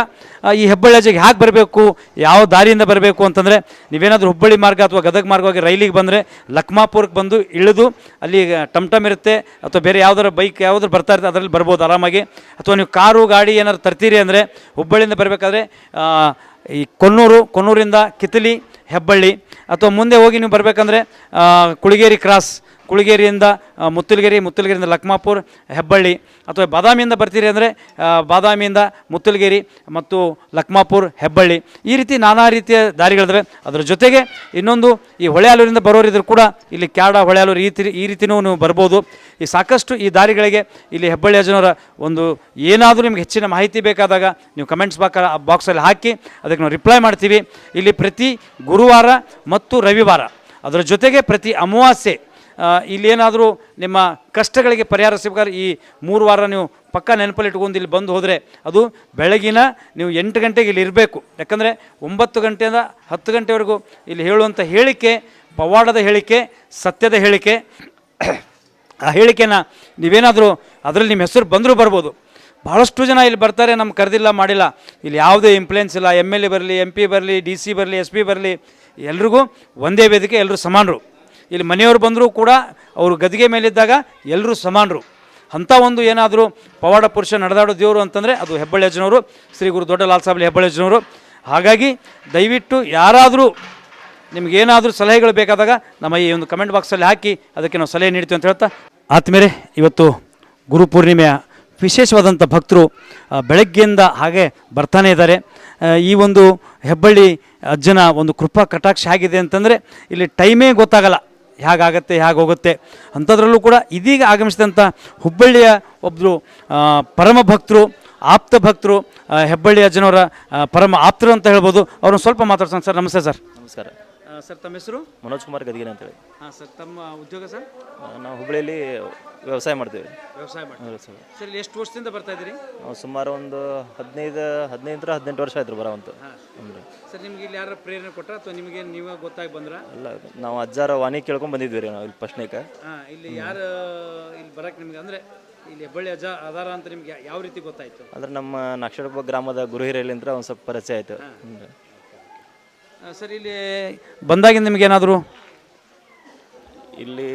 ಈ ಹೆಬ್ಬಳ್ಳಿ ಅಜ್ಜಗೆ ಹ್ಯಾಕೆ ಬರಬೇಕು, ಯಾವ ದಾರಿಯಿಂದ ಬರಬೇಕು ಅಂತಂದರೆ, ನೀವೇನಾದರೂ ಹುಬ್ಬಳ್ಳಿ ಮಾರ್ಗ ಅಥವಾ ಗದಗ ಮಾರ್ಗವಾಗಿ ರೈಲಿಗೆ ಬಂದರೆ ಲಕ್ಮಾಪುರಕ್ಕೆ ಬಂದು ಇಳಿದು ಅಲ್ಲಿ ಟಮ್ ಇರುತ್ತೆ ಅಥವಾ ಬೇರೆ ಯಾವ್ದಾರು ಬೈಕ್ ಯಾವ್ದಾರು ಬರ್ತಾ ಇರುತ್ತೆ ಅದರಲ್ಲಿ ಬರ್ಬೋದು ಆರಾಮಾಗಿ. ಅಥವಾ ನೀವು ಕಾರು ಗಾಡಿ ಏನಾದ್ರು ತರ್ತೀರಿ ಅಂದರೆ ಹುಬ್ಬಳ್ಳಿಯಿಂದ ಬರಬೇಕಾದ್ರೆ ಈ ಕೊನ್ನೂರಿಂದ ಕಿತ್ತಲಿ ಹೆಬ್ಬಳ್ಳಿ, ಅಥವಾ ಮುಂದೆ ಹೋಗಿ ನೀವು ಬರಬೇಕಂದ್ರೆ ಕುಳಿಗೇರಿ ಕ್ರಾಸ್, ಕುಳಿಗೇರಿಯಿಂದ ಮುತ್ತಲಗಿರಿಯಿಂದ ಲಕ್ಮಾಪುರ್ ಹೆಬ್ಬಳ್ಳಿ, ಅಥವಾ ಬಾದಾಮಿಯಿಂದ ಬರ್ತೀರಿ ಅಂದರೆ ಬಾದಾಮಿಯಿಂದ ಮುತ್ತಲಗಿರಿ ಮತ್ತು ಲಕ್ಮಾಪುರ್ ಹೆಬ್ಬಳ್ಳಿ. ಈ ರೀತಿ ನಾನಾ ರೀತಿಯ ದಾರಿಗಳಿದ್ದಾವೆ. ಅದರ ಜೊತೆಗೆ ಇನ್ನೊಂದು ಈ ಹೊಳೆಯಾಲೂರಿಂದ ಬರೋರಿದ್ರು ಕೂಡ ಇಲ್ಲಿ ಕ್ಯಾಡ ಹೊಳೆಯಾಲೂರು ಈ ರೀತಿಯೂ ನೀವು ಬರ್ಬೋದು. ಈ ಸಾಕಷ್ಟು ಈ ದಾರಿಗಳಿಗೆ ಇಲ್ಲಿ ಹೆಬ್ಬಳ್ಳಿ ಅಜ್ಜನವರ ಒಂದು ಏನಾದರೂ ನಿಮ್ಗೆ ಹೆಚ್ಚಿನ ಮಾಹಿತಿ ಬೇಕಾದಾಗ ನೀವು ಕಮೆಂಟ್ಸ್ ಬಾಕ್ಸಲ್ಲಿ ಹಾಕಿ ಅದಕ್ಕೆ ನಾವು ರಿಪ್ಲೈ ಮಾಡ್ತೀವಿ. ಇಲ್ಲಿ ಪ್ರತಿ ಗುರುವಾರ ಮತ್ತು ರವಿವಾರ, ಅದರ ಜೊತೆಗೆ ಪ್ರತಿ ಅಮಾವಾಸ್ಯೆ ಇಲ್ಲೇನಾದರೂ ನಿಮ್ಮ ಕಷ್ಟಗಳಿಗೆ ಪರಿಹಾರ ಸಿಗಬೇಕಾದ್ರೆ ಈ 3 ವಾರ ನೀವು ಪಕ್ಕ ನೆನಪಲ್ಲಿ ಇಟ್ಕೊಂಡು ಇಲ್ಲಿ ಬಂದು ಹೋದರೆ ಅದು ಬೆಳಗಿನ ನೀವು 8 ಗಂಟೆಗೆ ಇಲ್ಲಿ ಇರಬೇಕು. ಯಾಕಂದರೆ 9 ಗಂಟೆಯಿಂದ 10 ಗಂಟೆವರೆಗೂ ಇಲ್ಲಿ ಹೇಳುವಂಥ ಹೇಳಿಕೆ ಪವಾಡದ ಹೇಳಿಕೆ, ಸತ್ಯದ ಹೇಳಿಕೆ. ಆ ಹೇಳಿಕೆನ ನೀವೇನಾದರೂ ಅದರಲ್ಲಿ ನಿಮ್ಮ ಹೆಸರು ಬಂದರೂ ಬರ್ಬೋದು. ಭಾಳಷ್ಟು ಜನ ಇಲ್ಲಿ ಬರ್ತಾರೆ, ನಮ್ಗೆ ಕರೆದಿಲ್ಲ ಮಾಡಿಲ್ಲ. ಇಲ್ಲಿ ಯಾವುದೇ ಇಂಪ್ಲುಯೆನ್ಸ್ ಇಲ್ಲ. MLA ಬರಲಿ, MP ಬರಲಿ, DC ಬರಲಿ, SP ಬರಲಿ, ಎಲ್ರಿಗೂ ಒಂದೇ ವೇದಿಕೆ, ಎಲ್ಲರೂ ಸಮಾನರು. ಇಲ್ಲಿ ಮನೆಯವರು ಬಂದರೂ ಕೂಡ ಅವರು ಗದಿಗೆ ಮೇಲಿದ್ದಾಗ ಎಲ್ಲರೂ ಸಮಾನರು. ಅಂಥ ಒಂದು ಏನಾದರೂ ಪವಾಡ ಪುರುಷ ನಡೆದಾಡೋ ದೇವರು ಅಂತಂದರೆ ಅದು ಹೆಬ್ಬಳ್ಳಿ ಅಜ್ಜನವರು, ಶ್ರೀ ಗುರು ದೊಡ್ಡ ಲಾಲ್ ಸಾಬ್ ಹೆಬ್ಬಳ್ಳಿ ಅಜ್ಜನವರು. ಹಾಗಾಗಿ ದಯವಿಟ್ಟು ಯಾರಾದರೂ ನಿಮಗೇನಾದರೂ ಸಲಹೆಗಳು ಬೇಕಾದಾಗ ನಮ್ಮ ಈ ಒಂದು ಕಮೆಂಟ್ ಬಾಕ್ಸಲ್ಲಿ ಹಾಕಿ ಅದಕ್ಕೆ ನಾವು ಸಲಹೆ ನೀಡ್ತೀವಿ ಅಂತ ಹೇಳ್ತಾ, ಆದಮೇಲೆ ಇವತ್ತು ಗುರುಪೂರ್ಣಿಮೆಯ ವಿಶೇಷವಾದಂಥ ಭಕ್ತರು ಬೆಳಗ್ಗೆಯಿಂದ ಹಾಗೆ ಬರ್ತಾನೆ ಇದ್ದಾರೆ. ಈ ಒಂದು ಹೆಬ್ಬಳ್ಳಿ ಅಜ್ಜನ ಒಂದು ಕೃಪಾ ಕಟಾಕ್ಷ ಆಗಿದೆ ಅಂತಂದರೆ ಇಲ್ಲಿ ಟೈಮೇ ಗೊತ್ತಾಗಲ್ಲ, ಹೇಗಾಗತ್ತೆ ಹೇಗೆ ಹೋಗುತ್ತೆ. ಅಂಥದ್ರಲ್ಲೂ ಕೂಡ ಇದೀಗ ಆಗಮಿಸಿದಂಥ ಹುಬ್ಬಳ್ಳಿಯ ಒಬ್ಬರು ಪರಮ ಭಕ್ತರು, ಆಪ್ತ ಭಕ್ತರು, ಹೆಬ್ಬಳ್ಳಿ ಅಜ್ಜನವರ ಪರಮ ಆಪ್ತರು ಅಂತ ಹೇಳ್ಬೋದು. ಅವ್ರನ್ನ ಸ್ವಲ್ಪ ಮಾತಾಡ್ಸೋಣ. ಸರ್ ನಮಸ್ತೆ. ಸರ್ ನಮಸ್ಕಾರ ಸರ್, ತಮ್ಮ ಹೆಸರು? ಮನೋಜ್ ಕುಮಾರ್ ಗದಿಗಿನ ಅಂತೇಳಿ. ಹಾಂ ಸರ್, ತಮ್ಮ ಉದ್ಯೋಗ ಸರ್? ನಾವು ಹುಬ್ಬಳ್ಳಿಯಲ್ಲಿ ವ್ಯವಸಾಯ ಮಾಡ್ತೀವಿ. ವ್ಯವಸಾಯ ಮಾಡ್ತೀವಿ ಸರ್. ಇಲ್ಲಿ ಎಷ್ಟು ವರ್ಷದಿಂದ ಬರ್ತಾ ಇದ್ದೀರಿ? ನಾವು ಸುಮಾರು ಒಂದು 15-18 ವರ್ಷ ಆಯ್ತು ಬರೋವಂತು. ಸರ್, ನಿಮ್ಗೆ ಇಲ್ಲಿ ಯಾರು ಪ್ರೇರಣೆ ಕೊಟ್ಟರೆ ಅಥವಾ ನಿಮಗೆ ನೀವೇ ಗೊತ್ತಾಗಿ ಬಂದ್ರ? ಅಲ್ಲ, ನಾವು ಅಜ್ಜಾರ ವಾಣಿ ಕೇಳ್ಕೊಂಡು ಬಂದಿದ್ವಿ ರೀ ನಾವು ಇಲ್ಲಿ ಫಸ್ಟ್ನೇಕ. ಹಾಂ, ಇಲ್ಲಿ ಯಾರು ಇಲ್ಲಿ ಬರಕ್ಕೆ ನಿಮ್ಗೆ ಅಂದರೆ ಇಲ್ಲಿ ಹೆಬ್ಬಳ್ಳಿ ಅಜ್ಜ ಅದಾರ ಅಂತ ನಿಮ್ಗೆ ಯಾವ ರೀತಿ ಗೊತ್ತಾಯ್ತು? ಅಂದ್ರೆ ನಮ್ಮ ನಾಕ್ಷರಪ್ಪ ಗ್ರಾಮದ ಗುರು ಹಿರಿಯಲಿಂದ ಒಂದು ಸ್ವಲ್ಪ ಪರಿಚಯ ಆಯಿತು. ಸರ್, ಇಲ್ಲಿ ಬಂದಾಗಿಂದ ನಿಮಗೇನಾದರೂ ಇಲ್ಲಿ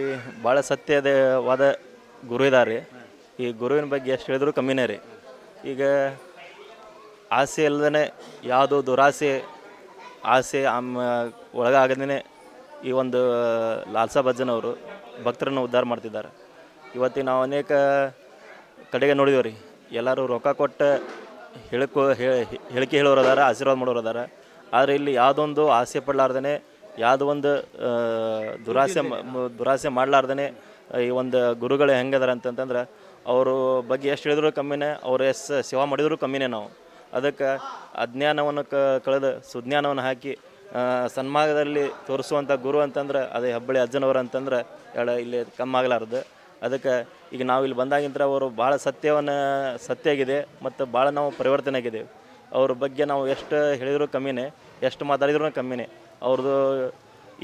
ಭಾಳ ಸತ್ಯವಾದ ಗುರು ಇದ್ದಾರೆ. ಈ ಗುರುವಿನ ಬಗ್ಗೆ ಎಷ್ಟು ಹೇಳಿದ್ರು ಕಮ್ಮಿನೇ ರೀ. ಈಗ ಆಸೆ ಇಲ್ಲದೇ ಯಾವುದೋ ದುರಾಸೆ ಆಸೆ ಒಳಗಾಗದೇ ಈ ಒಂದು ಲಾಲ್ಸಾ ಅಜ್ಜನವರು ಭಕ್ತರನ್ನು ಉದ್ಧಾರ ಮಾಡ್ತಿದ್ದಾರೆ. ಇವತ್ತಿಗೆ ನಾವು ಅನೇಕ ಕಡೆಗೆ ನೋಡಿದೇವೆ ರೀ, ಎಲ್ಲರೂ ರೊಕ್ಕ ಕೊಟ್ಟು ಹೇಳಿಕೆ ಹೇಳೋರು ಅದಾರ, ಆಶೀರ್ವಾದ ಮಾಡೋರು ಅದಾರ. ಆದರೆ ಇಲ್ಲಿ ಯಾವುದೊಂದು ಆಸೆ ಪಡಲಾರ್ದೇ, ಯಾವುದೋ ಒಂದು ದುರಾಸೆ ಮಾಡಲಾರ್ದೇ ಈ ಒಂದು ಗುರುಗಳು ಹೆಂಗದಾರ ಅಂತಂತಂದ್ರೆ ಅವರು ಬಗ್ಗೆ ಎಷ್ಟು ಹೇಳಿದ್ರು ಕಮ್ಮಿನೇ, ಅವ್ರು ಎಷ್ಟು ಸೇವಾ ಮಾಡಿದ್ರು ಕಮ್ಮಿನೇ. ನಾವು ಅದಕ್ಕೆ ಅಜ್ಞಾನವನ್ನು ಕಳೆದು ಸುಜ್ಞಾನವನ್ನು ಹಾಕಿ ಸನ್ಮಾರ್ಗದಲ್ಲಿ ತೋರಿಸುವಂಥ ಗುರು ಅಂತಂದ್ರೆ ಅದು ಹೆಬ್ಬಳ್ಳಿ ಅಜ್ಜನವರು ಅಂತಂದ್ರೆ ಇಲ್ಲಿ ಕಮ್ಮಾಗಲಾರ್ದು. ಅದಕ್ಕೆ ಈಗ ನಾವು ಇಲ್ಲಿ ಬಂದಾಗಿಂತ ಅವರು ಭಾಳ ಸತ್ಯ ಆಗಿದೆ ಮತ್ತು ಭಾಳ ನಾವು ಪರಿವರ್ತನೆ ಆಗಿದ್ದೇವೆ. ಅವ್ರ ಬಗ್ಗೆ ನಾವು ಎಷ್ಟು ಹೇಳಿದ್ರು ಕಮ್ಮಿನೇ, ಎಷ್ಟು ಮಾತಾಡಿದ್ರು ಕಮ್ಮಿನೇ. ಅವ್ರದ್ದು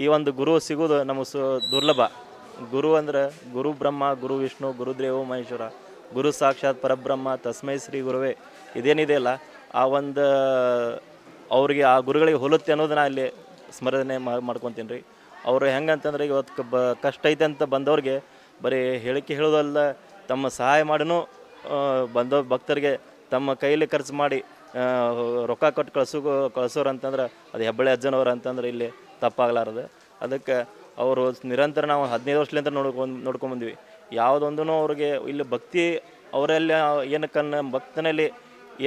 ಈ ಒಂದು ಗುರು ಸಿಗೋದು ನಮಗೆ ದುರ್ಲಭ. ಗುರು ಅಂದ್ರೆ ಗುರು ಬ್ರಹ್ಮ, ಗುರು ವಿಷ್ಣು, ಗುರುದೇವೋ ಮಹೇಶ್ವರ, ಗುರು ಸಾಕ್ಷಾತ್ ಪರಬ್ರಹ್ಮ ತಸ್ಮೈ ಶ್ರೀ ಗುರುವೇ. ಇದೇನಿದೆ ಅಲ್ಲ, ಆ ಒಂದು ಅವ್ರಿಗೆ ಆ ಗುರುಗಳಿಗೆ ಹೋಲುತ್ತೆ ಅನ್ನೋದು ನಾ ಇಲ್ಲಿ ಸ್ಮರಣೆ ಮಾಡ್ಕೊತೀನಿ ರೀ. ಅವರು ಹೆಂಗಂತಂದ್ರೆ ಇವತ್ತು ಕಷ್ಟ ಐತೆ ಅಂತ ಬಂದವ್ರಿಗೆ ಬರೀ ಹೇಳಿಕೆ ಹೇಳೋದಲ್ಲ, ತಮ್ಮ ಸಹಾಯ ಮಾಡಿನೂ ಭಕ್ತರಿಗೆ ತಮ್ಮ ಕೈಯಲ್ಲಿ ಖರ್ಚು ಮಾಡಿ ರೊಕ್ಕ ಕೊಟ್ಟು ಕಳಿಸೋರು ಅಂತಂದ್ರೆ ಅದು ಹೆಬ್ಬಳ್ಳಿ ಅಜ್ಜನವ್ರು ಅಂತಂದ್ರೆ ಇಲ್ಲಿ ತಪ್ಪಾಗಲಾರದು. ಅದಕ್ಕೆ ಅವರು ನಿರಂತರ ನಾವು 15 ವರ್ಷಲಿಂದ ನೋಡ್ಕೊಂಬಂದ್ವಿ. ಯಾವುದೊಂದೂ ಅವ್ರಿಗೆ ಇಲ್ಲಿ ಭಕ್ತಿ ಅವರಲ್ಲಿ ಏನಕ್ಕನ್ನ ಭಕ್ತನಲ್ಲಿ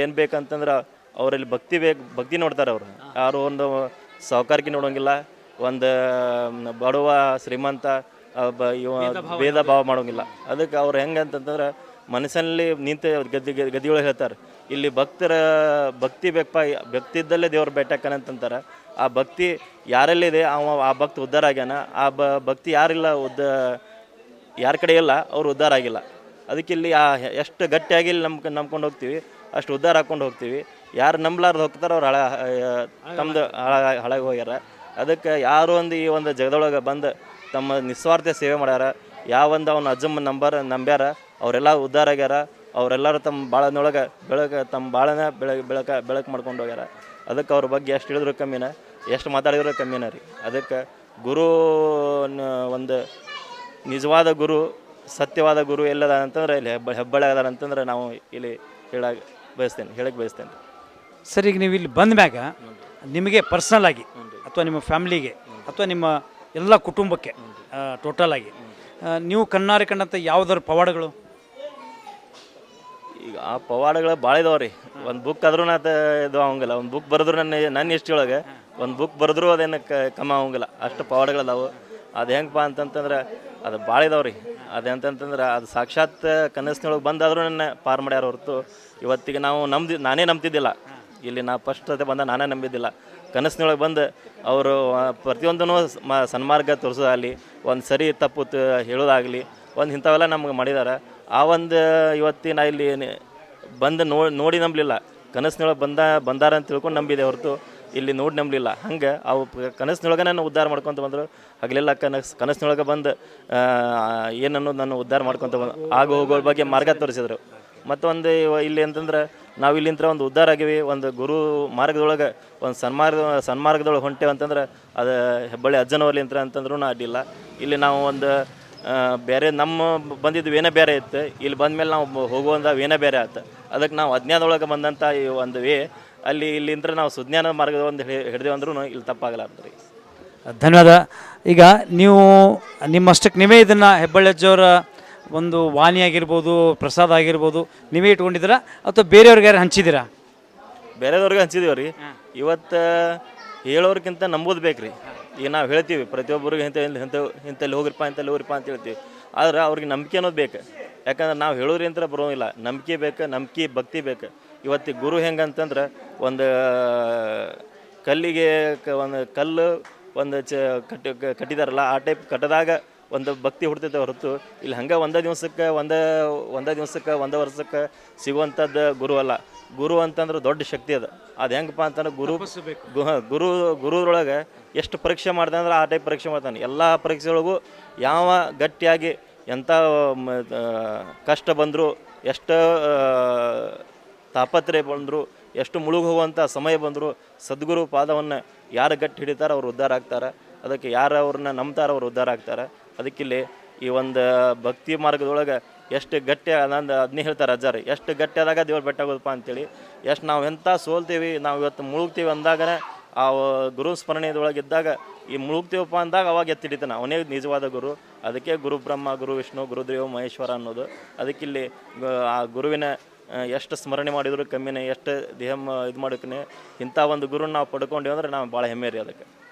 ಏನು ಬೇಕಂತಂದ್ರೆ ಅವರಲ್ಲಿ ಭಕ್ತಿ ನೋಡ್ತಾರೆ. ಅವರು ಯಾರು ಒಂದು ಸಾಹುಕಾರಿಕೆ ನೋಡೋಂಗಿಲ್ಲ, ಒಂದು ಬಡವ ಶ್ರೀಮಂತ ಭೇದ ಭಾವ ಮಾಡೋಂಗಿಲ್ಲ. ಅದಕ್ಕೆ ಅವ್ರು ಹೆಂಗೆ ಅಂತಂತಂದ್ರೆ ಮನಸ್ಸಿನಲ್ಲಿ ನಿಂತು ಗದಿಯೊಳಗೆ ಹೇಳ್ತಾರೆ, ಇಲ್ಲಿ ಭಕ್ತಿ ಬೇಕಪ್ಪ, ಭಕ್ತಿ ಇದ್ದಲ್ಲೇ ದೇವ್ರು ಬೇಟಕ್ಕನಂತಾರೆ. ಆ ಭಕ್ತಿ ಯಾರಲ್ಲಿದೆ ಆ ಭಕ್ತಿ ಉದ್ಧಾರ ಆಗ್ಯಾನ. ಆ ಭಕ್ತಿ ಯಾರಿಲ್ಲ ಯಾರ ಕಡೆ ಇಲ್ಲ ಅವ್ರು ಉದ್ಧಾರ ಆಗಿಲ್ಲ. ಅದಕ್ಕೆ ಇಲ್ಲಿ ಎಷ್ಟು ಗಟ್ಟಿಯಾಗಿ ಇಲ್ಲಿ ನಂಬ್ಕೊಂಡು ಹೋಗ್ತೀವಿ ಅಷ್ಟು ಉದ್ಧಾರ ಹಾಕ್ಕೊಂಡು ಹೋಗ್ತೀವಿ. ಯಾರು ನಂಬಲಾರ್ದು ಹೋಗ್ತಾರೋ ಅವ್ರು ತಮ್ಮದು ಹಳಗೆ ಹೋಗ್ಯಾರ. ಅದಕ್ಕೆ ಯಾರು ಈ ಒಂದು ಜಗದೊಳಗೆ ಬಂದು ತಮ್ಮ ನಿಸ್ವಾರ್ಥ ಸೇವೆ ಮಾಡ್ಯಾರ, ಯಾವೊಂದು ಅವನ ಅಜ್ಜಮ್ಮ ನಂಬ್ಯಾರ ಅವರೆಲ್ಲ ಉದ್ಧಾರ ಆಗ್ಯಾರ. ಅವರೆಲ್ಲರೂ ತಮ್ಮ ಬಾಳನೊಳಗೆ ತಮ್ಮ ಬಾಳನ ಬೆಳಕು ಮಾಡ್ಕೊಂಡು ಹೋಗ್ಯಾರ. ಅದಕ್ಕೆ ಅವ್ರ ಬಗ್ಗೆ ಎಷ್ಟು ಹೇಳಿದ್ರು ಕಮ್ಮಿನ, ಎಷ್ಟು ಮಾತಾಡಿದ್ರು ಕಮ್ಮಿನ ರೀ. ಅದಕ್ಕೆ ಗುರು ಒಂದು ನಿಜವಾದ ಗುರು, ಸತ್ಯವಾದ ಗುರು ಎಲ್ಲದ ಅಂತಂದ್ರೆ ಇಲ್ಲಿ ಹೆಬ್ಬಳ್ಳಿ ಅದಾರ ಅಂತಂದ್ರೆ ನಾವು ಇಲ್ಲಿ ಹೇಳಕ್ಕೆ ಬಯಸ್ತೇನೆ. ಸರ್, ಈಗ ನೀವು ಇಲ್ಲಿ ಬಂದ ಮ್ಯಾಗ ನಿಮಗೆ ಪರ್ಸ್ನಲ್ ಆಗಿ ಅಥವಾ ನಿಮ್ಮ ಫ್ಯಾಮ್ಲಿಗೆ ಅಥವಾ ನಿಮ್ಮ ಎಲ್ಲ ಕುಟುಂಬಕ್ಕೆ ಟೋಟಲ್ ಆಗಿ ನೀವು ಕಣ್ಣಾರೆ ಕಂಡಂಥ ಯಾವುದಾದ್ರು ಪವಾಡಗಳು? ಈಗ ಆ ಪವಾಡಗಳು ಭಾಳ ಇದಾವೆ ರೀ. ಒಂದು ಬುಕ್ ಆದ್ರೂ ಇದು ಆಗಂಗಿಲ್ಲ. ಒಂದು ಬುಕ್ ಬರೆದ್ರು ನನ್ನ ಹಿಸ್ಟ್ರಿಯೊಳಗೆ ಒಂದು ಬುಕ್ ಬರೆದ್ರೂ ಅದೇನು ಕಮ್ಮಿ ಆಗಂಗಿಲ್ಲ, ಅಷ್ಟು ಪವಾಡಗಳದಾವು. ಅದು ಹೆಂಗಪ್ಪ ಅಂತಂತಂದ್ರೆ ಅದು ಭಾಳ ಇದಾವೆ ರೀ. ಅದಂತಂತಂದ್ರೆ ಅದು ಸಾಕ್ಷಾತ್ ಕನಸಿನೊಳಗೆ ಬಂದಾದರೂ ನನ್ನ ಪಾರು ಮಾಡ್ಯಾರ ಹೊರತು ಇವತ್ತಿಗೆ ನಾವು ನಾನೇ ನಂಬ್ತಿದ್ದಿಲ್ಲ. ಇಲ್ಲಿ ನಾ ಫಸ್ಟ್ ಜೊತೆ ಬಂದ ನಾನೇ ನಂಬಿದ್ದಿಲ್ಲ. ಕನಸಿನೊಳಗೆ ಬಂದು ಅವರು ಪ್ರತಿಯೊಂದೂ ಸನ್ಮಾರ್ಗ ತೋರಿಸೋದಾಗಲಿ, ಒಂದು ಸರಿ ತಪ್ಪು ಹೇಳೋದಾಗಲಿ, ಒಂದು ಇಂಥವೆಲ್ಲ ನಮ್ಗೆ ಮಾಡಿದ್ದಾರೆ. ಆ ಒಂದು ಇವತ್ತಿನ ಇಲ್ಲಿ ಬಂದು ನೋಡಿ ನಂಬಲಿಲ್ಲ. ಕನಸಿನೊಳಗೆ ಬಂದಾರ ಅಂತ ತಿಳ್ಕೊಂಡು ನಂಬಿದೆ ಹೊರತು ಇಲ್ಲಿ ನೋಡಿ ನಂಬಲಿಲ್ಲ. ಹಂಗೆ ಅವು ಕನಸಿನೊಳಗೆ ನಾನು ಉದ್ಧಾರ ಮಾಡ್ಕೊತ ಬಂದರು. ಹಗಲೆಲ್ಲ ಕನಸಿನೊಳಗೆ ಬಂದು ಏನನ್ನೋದು ನಾನು ಉದ್ಧಾರ ಮಾಡ್ಕೊತ ಬಂದು ಹೋಗೋ ಬಗ್ಗೆ ಮಾರ್ಗ ತೋರಿಸಿದ್ರು. ಮತ್ತೊಂದು ಇಲ್ಲಿ ಅಂತಂದ್ರೆ ನಾವು ಇಲ್ಲಿಂದ ಒಂದು ಉದ್ಧಾರ ಆಗಿವಿ, ಒಂದು ಗುರು ಮಾರ್ಗದೊಳಗೆ ಒಂದು ಸನ್ಮಾರ್ಗದೊಳಗೆ ಹೊಂಟೇವೆ ಅಂತಂದ್ರೆ ಅದು ಹೆಬ್ಬಳ್ಳಿ ಅಜ್ಜನವರ್ಲಿಂತ್ರ ಅಂತಂದ್ರೂ ಅಡ್ಡಿಲ್ಲ. ಇಲ್ಲಿ ನಾವು ಒಂದು ಬೇರೆ ನಮ್ಮ ಬಂದಿದ್ದು ವೇನ ಬೇರೆ ಇತ್ತು, ಇಲ್ಲಿ ಬಂದಮೇಲೆ ನಾವು ಹೋಗುವಂಥ ವೇನ ಬೇರೆ ಆಯ್ತು. ಅದಕ್ಕೆ ನಾವು ಅಜ್ಞಾನದೊಳಗೆ ಬಂದಂಥ ಈ ಒಂದು ಇಲ್ಲಿಂದ ನಾವು ಸುಜ್ಞಾನ ಮಾರ್ಗದ ಒಂದು ಹಿಡಿದೇವೆ ಅಂದ್ರೂ ಇಲ್ಲಿ ತಪ್ಪಾಗಲಾರ್ದು ರೀ. ಧನ್ಯವಾದ. ಈಗ ನೀವು ನಿಮ್ಮಷ್ಟಕ್ಕೆ ನೀವೇ ಇದನ್ನು ಹೆಬ್ಬಳ್ಳಿ ಅಜ್ಜವರ ಒಂದು ವಾಣಿ ಆಗಿರ್ಬೋದು, ಪ್ರಸಾದ ಆಗಿರ್ಬೋದು, ನೀವೇ ಇಟ್ಕೊಂಡಿದ್ದೀರಾ ಅಥವಾ ಬೇರೆಯವ್ರಿಗೆ ಯಾರು ಹಂಚಿದ್ದೀರಾ? ಬೇರೆದವ್ರಿಗೆ ಹಂಚಿದೀವಿ ರೀ. ಇವತ್ತು ಹೇಳೋರ್ಗಿಂತ ನಂಬೋದು ಬೇಕು ರೀ. ಈಗ ನಾವು ಹೇಳ್ತೀವಿ ಪ್ರತಿಯೊಬ್ಬರಿಗೆ ಇಂಥಲ್ಲಿ ಹೋಗ್ರಿಪ್ಪ ಅಂತ ಹೇಳ್ತೀವಿ. ಆದ್ರೆ ಅವ್ರಿಗೆ ನಂಬಿಕೆ ಅನ್ನೋದು ಬೇಕು. ಯಾಕಂದ್ರೆ ನಾವು ಹೇಳೋರಿ ಅಂತ ಬರೋಂಗಿಲ್ಲ, ನಂಬಿಕೆ ಬೇಕು, ನಂಬಿಕೆ ಭಕ್ತಿ ಬೇಕು. ಇವತ್ತಿಗೆ ಗುರು ಹೆಂಗಂತಂದ್ರೆ ಒಂದು ಕಲ್ಲಿಗೆ ಒಂದು ಕಲ್ಲು ಒಂದು ಕಟ್ಟಿದಾರಲ್ಲ, ಆ ಟೈಪ್ ಕಟ್ಟದಾಗ ಒಂದು ಭಕ್ತಿ ಹುಡ್ತೈತೆ ಹೊರತು ಇಲ್ಲಿ ಹಂಗೆ ಒಂದೇ ದಿವಸಕ್ಕೆ ಒಂದು ವರ್ಷಕ್ಕೆ ಸಿಗುವಂಥದ್ದು ಗುರು ಅಲ್ಲ. ಗುರು ಅಂತಂದ್ರೆ ದೊಡ್ಡ ಶಕ್ತಿ ಅದು ಹೆಂಗಪ್ಪ ಅಂತಂದ್ರೆ ಗುರುದೊಳಗೆ ಎಷ್ಟು ಪರೀಕ್ಷೆ ಮಾಡ್ತಾನೆ ಅಂದ್ರೆ ಆ ಟೈಪ್ ಪರೀಕ್ಷೆ ಮಾಡ್ತಾನೆ. ಎಲ್ಲ ಪರೀಕ್ಷೆಯೊಳಗೂ ಯಾವ ಗಟ್ಟಿಯಾಗಿ ಎಂಥ ಕಷ್ಟ ಬಂದರೂ, ಎಷ್ಟು ತಾಪತ್ರೆ ಬಂದರು, ಎಷ್ಟು ಮುಳುಗು ಹೋಗುವಂಥ ಸಮಯ ಬಂದರು, ಸದ್ಗುರು ಪಾದವನ್ನು ಯಾರು ಗಟ್ಟಿ ಹಿಡಿತಾರೆ ಅವ್ರು ಉದ್ಧಾರ ಆಗ್ತಾರೆ. ಅದಕ್ಕೆ ಯಾರು ಅವ್ರನ್ನ ನಂಬ್ತಾರೆ ಅವ್ರು ಉದ್ಧಾರ ಆಗ್ತಾರೆ. ಅದಕ್ಕಿಲ್ಲಿ ಈ ಒಂದು ಭಕ್ತಿ ಮಾರ್ಗದೊಳಗೆ ಎಷ್ಟು ಗಟ್ಟಿ ಅದನ್ನೇ ಹೇಳ್ತಾರೆ ಅಜ್ಜಾರು, ಎಷ್ಟು ಗಟ್ಟಿ ಆದಾಗ ದೇವ್ರು ಬೆಟ್ಟಾಗೋದಪ್ಪ ಅಂತೇಳಿ. ಎಷ್ಟು ನಾವು ಎಂಥ ಸೋಲ್ತೀವಿ, ನಾವು ಇವತ್ತು ಮುಳುಗ್ತೀವಿ ಅಂದಾಗನೇ ಆ ಗುರು ಸ್ಮರಣೆಯೊಳಗಿದ್ದಾಗ ಈ ಮುಳುಗ್ತೀವಪ್ಪ ಅಂದಾಗ ಅವಾಗ ಎತ್ತಿಡಿತಾನೆ, ಅವನೇ ನಿಜವಾದ ಗುರು. ಅದಕ್ಕೆ ಗುರು ಬ್ರಹ್ಮ, ಗುರು ವಿಷ್ಣು, ಗುರುದೇವ ಮಹೇಶ್ವರ ಅನ್ನೋದು. ಅದಕ್ಕಿಲ್ಲಿ ಆ ಗುರುವಿನ ಎಷ್ಟು ಸ್ಮರಣೆ ಮಾಡಿದ್ರು ಕಮ್ಮಿನೇ, ಎಷ್ಟು ದೇಹ ಇದು ಮಾಡೋಕ್ಕೇ ಇಂಥ ಒಂದು ಗುರುನ ನಾವು ಪಡ್ಕೊಂಡೇವೆ ಅಂದ್ರೆ ನಾವು ಭಾಳ ಹೆಮ್ಮೆ ರೀ.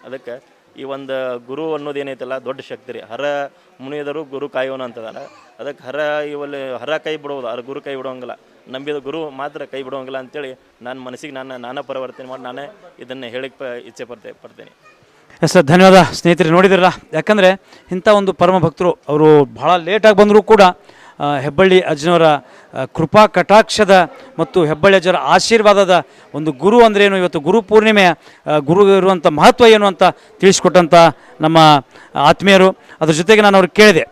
ಅದಕ್ಕೆ ಈ ಒಂದು ಗುರು ಅನ್ನೋದು ಏನೈತಲ್ಲ ದೊಡ್ಡ ಶಕ್ತಿ ರೀ. ಹರ ಮುನಿಯದರು ಗುರು ಕಾಯೋಣ ಅಂತದಾರ. ಅದಕ್ಕೆ ಹರ ಕೈ ಬಿಡೋದು, ಹರ ಗುರು ಕೈ ಬಿಡೋಂಗಿಲ್ಲ, ನಂಬಿದ ಗುರು ಮಾತ್ರ ಕೈ ಬಿಡೋಂಗಿಲ್ಲ ಅಂತೇಳಿ ನನ್ನ ಮನಸ್ಸಿಗೆ ನಾನೇ ಪರಿವರ್ತನೆ ಮಾಡಿ ನಾನೇ ಇದನ್ನು ಹೇಳಿಕ್ಕೆ ಇಚ್ಛೆ ಪಡ್ತೇನೆ. ಎಸ್ ಸರ್, ಧನ್ಯವಾದ ಸ್ನೇಹಿತರೆ. ನೋಡಿದಿರಲ್ಲ, ಯಾಕಂದರೆ ಇಂಥ ಒಂದು ಪರಮ ಭಕ್ತರು ಅವರು ಭಾಳ ಲೇಟಾಗಿ ಬಂದರೂ ಕೂಡ ಹೆಬ್ಬಳ್ಳಿ ಅಜ್ಜನವರ ಕೃಪಾ ಕಟಾಕ್ಷದ ಮತ್ತು ಹೆಬ್ಬಳ್ಳಿ ಅಜ್ಜರ ಆಶೀರ್ವಾದದ ಒಂದು ಗುರು ಅಂದ್ರೇನು, ಇವತ್ತು ಗುರು ಪೂರ್ಣಿಮೆಯ ಗುರು ಇರುವಂಥ ಮಹತ್ವ ಏನು ಅಂತ ತಿಳಿಸ್ಕೊಟ್ಟಂಥ ನಮ್ಮ ಆತ್ಮೀಯರು. ಅದ್ರ ಜೊತೆಗೆ ನಾನು ಅವ್ರಿಗೆ ಕೇಳಿದೆ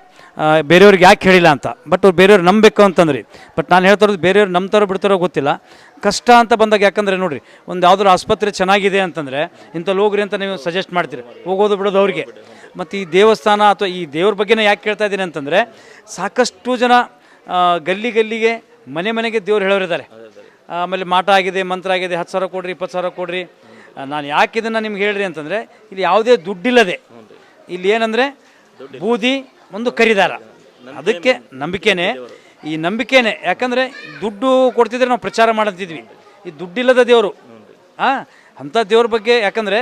ಬೇರೆಯವ್ರಿಗೆ ಯಾಕೆ ಹೇಳಿಲ್ಲ ಅಂತ. ಬಟ್ ಅವ್ರು ಬೇರೆಯವ್ರು ನಂಬಬೇಕು ಅಂತಂದ್ರಿ. ಬಟ್ ನಾನು ಹೇಳ್ತಾ ಇರೋದು ಬೇರೆಯವ್ರು ನಂಬ್ತಾರೋ ಬಿಡ್ತಾರೋ ಗೊತ್ತಿಲ್ಲ. ಕಷ್ಟ ಅಂತ ಬಂದಾಗ ಯಾಕಂದರೆ ನೋಡಿರಿ, ಒಂದು ಯಾವುದಾದ್ರು ಆಸ್ಪತ್ರೆ ಚೆನ್ನಾಗಿದೆ ಅಂತಂದರೆ ಇಂಥಲ್ಲಿ ಹೋಗ್ರಿ ಅಂತ ನೀವು ಸಜೆಸ್ಟ್ ಮಾಡ್ತೀರಿ, ಹೋಗೋದು ಬಿಡೋದು ಅವ್ರಿಗೆ. ಮತ್ತು ಈ ದೇವಸ್ಥಾನ ಅಥವಾ ಈ ದೇವ್ರ ಬಗ್ಗೆನೇ ಯಾಕೆ ಕೇಳ್ತಾ ಇದ್ದೀನಿ ಅಂತಂದರೆ, ಸಾಕಷ್ಟು ಜನ ಗಲ್ಲಿಗೆ ಮನೆಗೆ ದೇವ್ರು ಹೇಳೋರಿದ್ದಾರೆ. ಆಮೇಲೆ ಮಾಟ ಆಗಿದೆ, ಮಂತ್ರ ಆಗಿದೆ, 10,000 ಕೊಡ್ರಿ, 20,000 ಕೊಡ್ರಿ. ನಾನು ಯಾಕೆ ಇದನ್ನು ನಿಮ್ಗೆ ಹೇಳ್ರಿ ಅಂತಂದರೆ, ಇಲ್ಲಿ ಯಾವುದೇ ದುಡ್ಡಿಲ್ಲದೆ, ಇಲ್ಲಿ ಏನಂದರೆ ಬೂದಿ ಒಂದು ಕರಿದಾರ, ಅದಕ್ಕೆ ನಂಬಿಕೆನೇ, ಈ ನಂಬಿಕೆನೇ. ಯಾಕಂದರೆ ದುಡ್ಡು ಕೊಡ್ತಿದ್ರೆ ನಾವು ಪ್ರಚಾರ ಮಾಡ್ತಿದ್ವಿ, ಈ ದುಡ್ಡಿಲ್ಲದ ದೇವರು ಅಂಥ ದೇವ್ರ ಬಗ್ಗೆ ಯಾಕಂದರೆ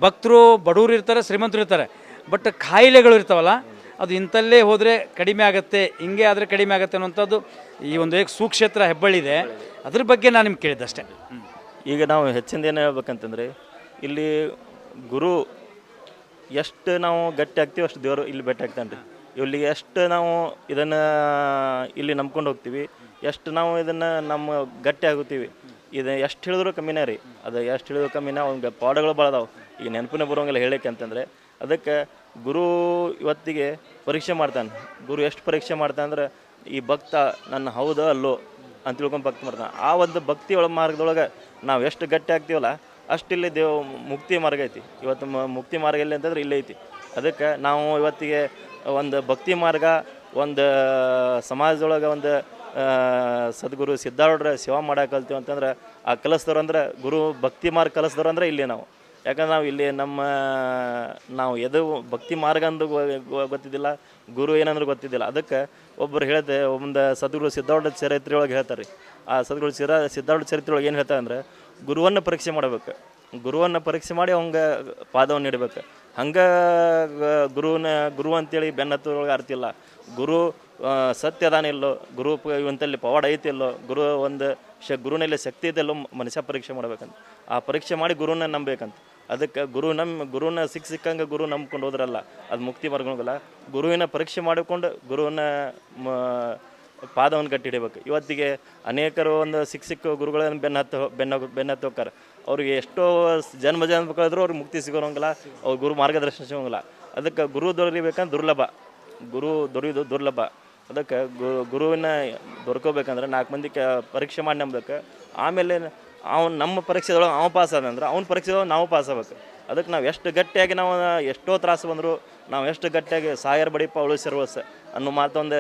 ಭಕ್ತರು ಬಡವರು ಇರ್ತಾರೆ, ಶ್ರೀಮಂತರು ಇರ್ತಾರೆ, ಬಟ್ ಕಾಯಿಲೆಗಳು ಇರ್ತಾವಲ್ಲ ಅದು ಇಂಥಲ್ಲೇ ಹೋದರೆ ಕಡಿಮೆ ಆಗುತ್ತೆ, ಹಿಂಗೆ ಆದರೆ ಕಡಿಮೆ ಆಗುತ್ತೆ ಅನ್ನೋಂಥದ್ದು ಈ ಒಂದು ಸುಕ್ಷೇತ್ರ ಹೆಬ್ಬಳ್ಳಿ ಇದೆ. ಅದ್ರ ಬಗ್ಗೆ ನಾನು ನಿಮ್ಗೆ ಕೇಳಿದ್ದಷ್ಟೇ. ಈಗ ನಾವು ಹೆಚ್ಚಿಂದ ಏನು ಹೇಳ್ಬೇಕಂತಂದರೆ ಇಲ್ಲಿ ಗುರು ಎಷ್ಟು ನಾವು ಗಟ್ಟಿ ಆಗ್ತೀವಿ ಅಷ್ಟು ದೇವರು ಇಲ್ಲಿ ಭೇಟಿ ಆಗ್ತಾನೆ ರೀ. ಇಲ್ಲಿ ಎಷ್ಟು ನಾವು ಇದನ್ನು ಇಲ್ಲಿ ನಂಬ್ಕೊಂಡು ಹೋಗ್ತೀವಿ, ಎಷ್ಟು ನಾವು ಇದನ್ನು ನಮ್ಮ ಗಟ್ಟಿ ಆಗುತ್ತೀವಿ, ಇದು ಎಷ್ಟು ಹೇಳಿದ್ರು ಕಮ್ಮಿನೇ ರೀ. ಅದು ಎಷ್ಟು ಹೇಳಿದ್ರು ಕಮ್ಮಿನ ಅವ್ನಿಗೆ ಪಾಡಗಳು ಭಾಳ ಅದಾವೆ. ಈಗ ನೆನಪಿನ ಬರೋಂಗೆಲ್ಲ ಹೇಳಕ್ಕೆ ಅಂತಂದರೆ ಅದಕ್ಕೆ ಗುರು ಇವತ್ತಿಗೆ ಪರೀಕ್ಷೆ ಮಾಡ್ತಾನೆ. ಗುರು ಎಷ್ಟು ಪರೀಕ್ಷೆ ಮಾಡ್ತಾನೆ ಅಂದ್ರೆ ಈ ಭಕ್ತ ನನ್ನ ಹೌದೋ ಅಲ್ಲೋ ಅಂತ ತಿಳ್ಕೊಂಡು ಭಕ್ತಿ ಮಾಡ್ತಾನೆ. ಆ ಒಂದು ಭಕ್ತಿ ಮಾರ್ಗದೊಳಗೆ ನಾವು ಎಷ್ಟು ಗಟ್ಟಿ ಆಗ್ತೀವಲ್ಲ ಅಷ್ಟು ಇಲ್ಲಿ ಮುಕ್ತಿ ಮಾರ್ಗ ಐತಿ. ಇವತ್ತು ಮುಕ್ತಿ ಮಾರ್ಗ ಎಲ್ಲಿ ಅಂತಂದ್ರೆ ಇಲ್ಲೇ ಐತಿ. ಅದಕ್ಕೆ ನಾವು ಇವತ್ತಿಗೆ ಒಂದು ಭಕ್ತಿ ಮಾರ್ಗ, ಒಂದು ಸಮಾಜದೊಳಗೆ ಒಂದು ಸದ್ಗುರು ಸಿದ್ಧಾರೂಢರ ಸೇವಾ ಮಾಡಕ್ಕೆ ಕಲ್ತೀವಿ ಅಂತಂದ್ರೆ ಆ ಕಲಿಸ್ದವ್ರು ಅಂದ್ರೆ ಗುರು ಭಕ್ತಿ ಮಾರ್ಗ ಕಲಿಸ್ದವ್ರು ಅಂದ್ರೆ ಇಲ್ಲಿ ನಾವು. ಯಾಕಂದ್ರೆ ನಾವು ಇಲ್ಲಿ ನಾವು ಎದು ಭಕ್ತಿ ಮಾರ್ಗ ಅಂದು ಗೊತ್ತಿದ್ದಿಲ್ಲ, ಗುರು ಏನಂದ್ರೆ ಗೊತ್ತಿದ್ದಿಲ್ಲ. ಅದಕ್ಕೆ ಒಬ್ಬರು ಹೇಳ್ದೆ, ಒಂದು ಸದ್ಗುರು ಸಿದ್ಧಾರೂಢ ಚರಿತ್ರೆ ಒಳಗೆ ಹೇಳ್ತಾರೆ ರೀ. ಆ ಸದ್ಗುರು ಸಿದ್ಧಾರೂಢ ಚರಿತ್ರೆ ಒಳಗೆ ಏನು ಹೇಳ್ತಾರೆ ಅಂದರೆ ಗುರುವನ್ನು ಪರೀಕ್ಷೆ ಮಾಡಬೇಕು. ಗುರುವನ್ನು ಪರೀಕ್ಷೆ ಮಾಡಿ ಅವಂಗೆ ಪಾದವನ್ನು ನೀಡಬೇಕು. ಹಂಗೆ ಗುರು ಅಂತೇಳಿ ಬೆನ್ನತ್ತೊಳಗೆ ಅರ್ಥ ಇಲ್ಲ. ಗುರು ಸತ್ಯ ಅದಾನಿಲ್ಲೋ, ಗುರು ಇವಂತಲ್ಲಿ ಪವಾಡ ಐತಿಲ್ಲೋ, ಗುರು ಒಂದು ಗುರುನಲ್ಲಿ ಶಕ್ತಿ ಇದೆಲ್ಲೋ ಮನುಷ್ಯ ಪರೀಕ್ಷೆ ಮಾಡ್ಬೇಕಂತ. ಆ ಪರೀಕ್ಷೆ ಮಾಡಿ ಗುರುನ ನಂಬಬೇಕಂತ. ಅದಕ್ಕೆ ಗುರುನ ಸಿಕ್ಕಂಗೆ ಗುರು ನಂಬ್ಕೊಂಡು ಹೋದ್ರಲ್ಲ ಅದು ಮುಕ್ತಿ ಮಾರ್ಗಲ್ಲ. ಗುರುವಿನ ಪರೀಕ್ಷೆ ಮಾಡಿಕೊಂಡು ಗುರುವಿನ ಪಾದವನ್ನು ಗಟ್ಟಿ ಹಿಡಿಬೇಕು. ಇವತ್ತಿಗೆ ಅನೇಕರು ಒಂದು ಸಿಕ್ಕ ಗುರುಗಳನ್ನು ಬೆನ್ನತ್ತು ಹೋಗ್ತಾರೆ. ಅವ್ರಿಗೆ ಎಷ್ಟೋ ಜನ್ಮ ಕಳೆದ್ರು ಅವ್ರಿಗೆ ಮುಕ್ತಿ ಸಿಗೋಂಗಿಲ್ಲ, ಅವ್ರು ಗುರು ಮಾರ್ಗದರ್ಶನ ಸಿಗೋಂಗಿಲ್ಲ. ಅದಕ್ಕೆ ಗುರು ದೊರೀಬೇಕಂದ್ರೆ ದುರ್ಲಭ, ಗುರು ದೊರೆಯೋದು ದುರ್ಲಭ. ಅದಕ್ಕೆ ಗುರುವಿನ ದೊರ್ಕೋಬೇಕಂದ್ರೆ 4 ಮಂದಿ ಪರೀಕ್ಷೆ ಮಾಡಿ ನಂಬಬೇಕು. ಆಮೇಲೆ ಅವ್ನು ನಮ್ಮ ಪರೀಕ್ಷೆದೊಳಗೆ ಅವ್ನು ಪಾಸ್ ಆದಂದ್ರೆ ಅವ್ನ ಪರೀಕ್ಷೆದೊಳಗೆ ನಾವು ಪಾಸ್ ಆಗ್ಬೇಕು. ಅದಕ್ಕೆ ನಾವು ಎಷ್ಟು ಗಟ್ಟಿಯಾಗಿ ನಾವು ಎಷ್ಟೋ ತ್ರಾಸು ಬಂದರು ನಾವು ಎಷ್ಟು ಗಟ್ಟಿಯಾಗಿ ಸಾಯರ್ ಬಡಿಪ ಉಳಿಸಿರುವಸ ಅನ್ನೋ ಮಾತೊಂದು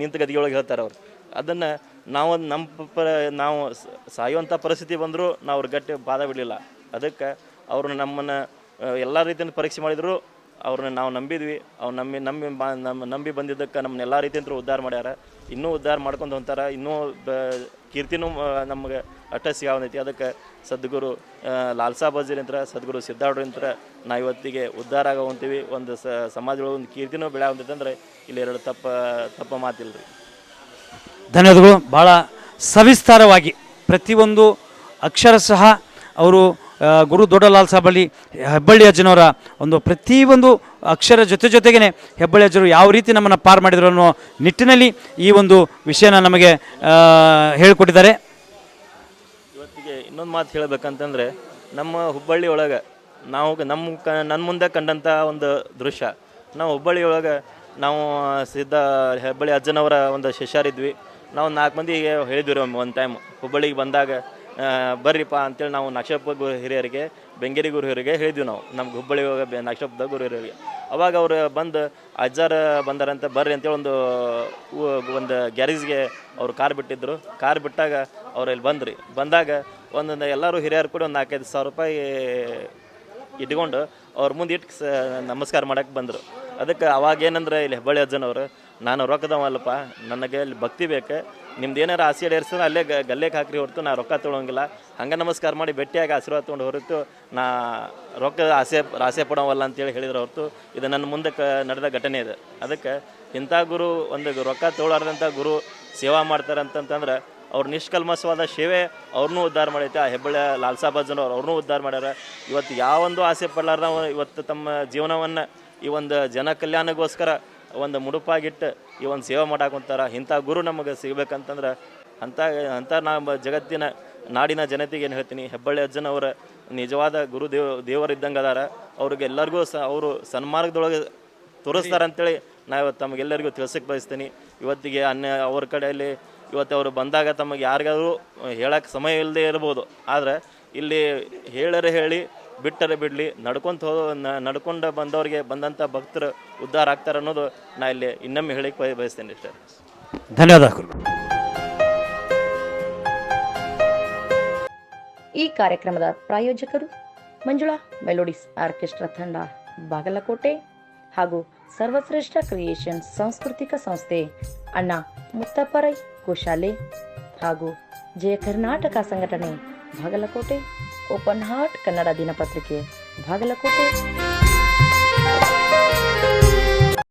ನಿಂತ ಗದಿಗೆಯೊಳಗೆ ಹೇಳ್ತಾರೆ ಅವ್ರು. ಅದನ್ನು ನಾವು ನಾವು ಸಾಯುವಂಥ ಪರಿಸ್ಥಿತಿ ಬಂದರೂ ನಾವು ಅವ್ರ ಗಟ್ಟಿ ಬಾಧ ಬಿಡಲಿಲ್ಲ. ಅದಕ್ಕೆ ಅವರು ನಮ್ಮನ್ನು ಎಲ್ಲ ರೀತಿಯಿಂದ ಪರೀಕ್ಷೆ ಮಾಡಿದ್ರು, ಅವ್ರನ್ನ ನಾವು ನಂಬಿದ್ವಿ. ಅವ್ರು ನಂಬಿ ಬಂದಿದ್ದಕ್ಕೆ ನಮ್ಮನ್ನ ಎಲ್ಲ ರೀತಿಯಿಂದ ಉದ್ಧಾರ ಮಾಡ್ಯಾರ. ಇನ್ನೂ ಉದ್ಧಾರ ಮಾಡ್ಕೊಂಡು ಹೊಂಟಾರ. ಇನ್ನೂ ಕೀರ್ತಿನೂ ನಮಗೆ ಅಟ್ಟ ಸಿಗಾವೈತಿ. ಅದಕ್ಕೆ ಸದ್ಗುರು ಲಾಲ್ಸಾ ಬಜೀರಿಂತ್ರ ಸದ್ಗುರು ಸಿದ್ಧಾರೂಢರಿಂತ್ರ ನಾವು ಇವತ್ತಿಗೆ ಉದ್ಧಾರ ಆಗೋಂತೀವಿ. ಒಂದು ಸಮಾಜದೊಳಗೆ ಒಂದು ಕೀರ್ತಿನೂ ಬೆಳೆಯವಂತೈತೆ ಅಂದರೆ ಇಲ್ಲಿ ಎರಡು ತಪ್ಪ ಮಾತಿಲ್ಲ ರೀ. ಧನ್ಯವಾದಗಳು. ಭಾಳ ಸವಿಸ್ತಾರವಾಗಿ ಪ್ರತಿಯೊಂದು ಅಕ್ಷರ ಸಹ ಅವರು ಗುರು ದೊಡ್ಡ ಲಾಲ್ಸಾ ಹೆಬ್ಬಳ್ಳಿ ಅಜ್ಜನವರ ಒಂದು ಪ್ರತಿಯೊಂದು ಅಕ್ಷರ ಜೊತೆಗೇ ಹೆಬ್ಬಳ್ಳಿ ಅಜ್ಜರು ಯಾವ ರೀತಿ ನಮ್ಮನ್ನು ಪಾರು ಮಾಡಿದ್ರು ಅನ್ನೋ ನಿಟ್ಟಿನಲ್ಲಿ ಈ ಒಂದು ವಿಷಯನ ನಮಗೆ ಹೇಳಿಕೊಟ್ಟಿದ್ದಾರೆ. ಇವತ್ತಿಗೆ ಇನ್ನೊಂದು ಮಾತು ಹೇಳಬೇಕಂತಂದರೆ ನಮ್ಮ ಹುಬ್ಬಳ್ಳಿ ಒಳಗೆ ನಾವು ನನ್ನ ಮುಂದೆ ಕಂಡಂಥ ಒಂದು ದೃಶ್ಯ, ನಾವು ಹುಬ್ಬಳ್ಳಿ ಒಳಗೆ ನಾವು ಹೆಬ್ಬಳ್ಳಿ ಅಜ್ಜನವರ ಒಂದು ಶಿಷ್ಯರಿದ್ವಿ. ನಾವು 4 ಮಂದಿಗೆ ಹೇಳಿದ್ವಿ ರೀ ಒಂದು ಟೈಮ್ ಹುಬ್ಬಳ್ಳಿಗೆ ಬಂದಾಗ ಬರ್ರಿಪ್ಪ ಅಂತೇಳಿ ನಾವು ನಾಗಶಪ್ಪ ಗುರು ಹಿರಿಯರಿಗೆ, ಬೆಂಗೇರಿ ಗುರು ಹಿರಿಯರಿಗೆ ಹೇಳಿದ್ವಿ. ನಾವು ನಮ್ಗೆ ಹುಬ್ಬಳ್ಳಿ ಹೋಗಿ ನಾಗಶಪ್ಪದ ಗುರು ಹಿರಿಯರಿಗೆ. ಅವಾಗ ಅವರು ಬಂದು ಅಜ್ಜಾರ ಬಂದಾರಂತ ಬರ್ರಿ ಅಂತೇಳಿ ಒಂದು ಗ್ಯಾರೇಜ್ಗೆ ಅವ್ರು ಕಾರ್ ಬಿಟ್ಟಿದ್ರು. ಕಾರ್ ಬಿಟ್ಟಾಗ ಅವ್ರು ಇಲ್ಲಿ ಬಂದಾಗ ಒಂದೊಂದು ಎಲ್ಲರೂ ಹಿರಿಯರು ಕೂಡ ಒಂದು 4-5 ಸಾವಿರ ರೂಪಾಯಿ ಇಟ್ಕೊಂಡು ಅವ್ರ ಮುಂದೆ ಇಟ್ಟು ನಮಸ್ಕಾರ ಮಾಡೋಕ್ಕೆ ಬಂದರು. ಅದಕ್ಕೆ ಅವಾಗ ಏನಂದ್ರೆ ಇಲ್ಲಿ ಹೆಬ್ಬಳ್ಳಿ ಅಜ್ಜನವರು, ನಾನು ರೊಕ್ಕದವಲ್ಲಪ್ಪ, ನನಗೆ ಇಲ್ಲಿ ಭಕ್ತಿ ಬೇಕು, ನಿಮ್ದು ಏನಾರು ಆಸೆ ಈಡೇರಿಸಿದ್ರೆ ಅಲ್ಲೇ ಗಲ್ಲೆಗೆ ಹಾಕ್ರಿ ಹೊರತು ನಾ ರೊಕ್ಕ ತೊಗೊಳಂಗಿಲ್ಲ, ಹಂಗೆ ನಮಸ್ಕಾರ ಮಾಡಿ ಭೇಟಿಯಾಗಿ ಆಶೀರ್ವಾದ ತೊಗೊಂಡು ಹೊರತು ನಾ ರೊಕ್ಕದ ಆಸೆ ಪಡೋವಲ್ಲ ಅಂತೇಳಿ ಹೇಳಿದ್ರು ಹೊರತು ಇದು ನನ್ನ ಮುಂದೆ ನಡೆದ ಘಟನೆ ಇದೆ. ಅದಕ್ಕೆ ಇಂಥ ಗುರು ಒಂದು ರೊಕ್ಕ ತೊಗೊಳಾರ್ದಂಥ ಗುರು ಸೇವಾ ಮಾಡ್ತಾರೆ ಅಂತಂತಂದ್ರೆ ಅವ್ರು ನಿಷ್ಕಲ್ಮಸವಾದ ಸೇವೆ ಅವ್ರನ್ನೂ ಉದ್ಧಾರ ಮಾಡೈತೆ. ಆ ಹೆಬ್ಬಳ್ಳಿ ಲಾಲ್ಸಾ ಬಜ್ಜನವ್ರು ಅವ್ರನ್ನೂ ಉದ್ಧಾರ ಮಾಡ್ಯಾರ. ಇವತ್ತು ಯಾವೊಂದು ಆಸೆ ಪಡಲಾರ್ದ ಇವತ್ತು ತಮ್ಮ ಜೀವನವನ್ನು ಈ ಒಂದು ಜನ ಕಲ್ಯಾಣಕ್ಕೋಸ್ಕರ ಒಂದು ಮುಡುಪಾಗಿಟ್ಟು ಈ ಒಂದು ಸೇವೆ ಮಾಡಾಕೊಂತಾರ. ಇಂಥ ಗುರು ನಮಗೆ ಸಿಗಬೇಕಂತಂದ್ರೆ ಅಂಥ ನಮ್ಮ ಜಗತ್ತಿನ ನಾಡಿನ ಜನತೆಗೆ ಏನು ಹೇಳ್ತೀನಿ, ಹೆಬ್ಬಳ್ಳಿ ಅಜ್ಜನವರ ನಿಜವಾದ ಗುರು ದೇವರಿದ್ದಂಗೆ ಅದಾರ. ಅವ್ರಿಗೆ ಎಲ್ಲರಿಗೂ ಅವರು ಸನ್ಮಾರ್ಗದೊಳಗೆ ತೋರಿಸ್ತಾರಂತೇಳಿ ನಾವು ತಮಗೆಲ್ಲರಿಗೂ ತಿಳ್ಸಕ್ಕೆ ಬಯಸ್ತೀನಿ. ಇವತ್ತಿಗೆ ಅವ್ರ ಕಡೆಯಲ್ಲಿ ಇವತ್ತು ಅವರು ಬಂದಾಗ ತಮಗೆ ಯಾರಿಗಾದ್ರೂ ಹೇಳಕ್ಕೆ ಸಮಯ ಇಲ್ಲದೆ ಇರ್ಬೋದು, ಆದರೆ ಇಲ್ಲಿ ಹೇಳಿ ಬಿಟ್ಟರೆ ಬಿಡಲಿ, ನಡ್ಕೊಂಡು ಬಂದವರಿಗೆ ಬಂದಂಥ ಭಕ್ತರು ಉದ್ಧಾರ ಆಗ್ತಾರೆ ಅನ್ನೋದು ನಾ ಇಲ್ಲಿ ಇನ್ನೊಮ್ಮೆ ಹೇಳಿಕ್ಕೆ ಬಯಸ್ತೇನೆ. ಇಷ್ಟೇ. ಧನ್ಯವಾದಗಳು. ಈ ಕಾರ್ಯಕ್ರಮದ ಪ್ರಾಯೋಜಕರು ಮಂಜುಳಾ ಮೆಲೋಡಿಸ್ ಆರ್ಕೆಸ್ಟ್ರಾ ತಂಡ ಬಾಗಲಕೋಟೆ ಹಾಗೂ ಸರ್ವಶ್ರೇಷ್ಠ ಕ್ರಿಯೇಷನ್ ಸಾಂಸ್ಕೃತಿಕ ಸಂಸ್ಥೆ ಅಣ್ಣ ಮುತ್ತಪ್ಪರೈ ಗೋಶಾಲೆ ಹಾಗೂ ಜಯ ಕರ್ನಾಟಕ ಸಂಘಟನೆ ಬಾಗಲಕೋಟೆ. ಓಪನ್ ಹಾರ್ಟ್ ಕನ್ನಡ ದಿನಪತ್ರಿಕೆ ಬಾಗಲಕೋಟೆ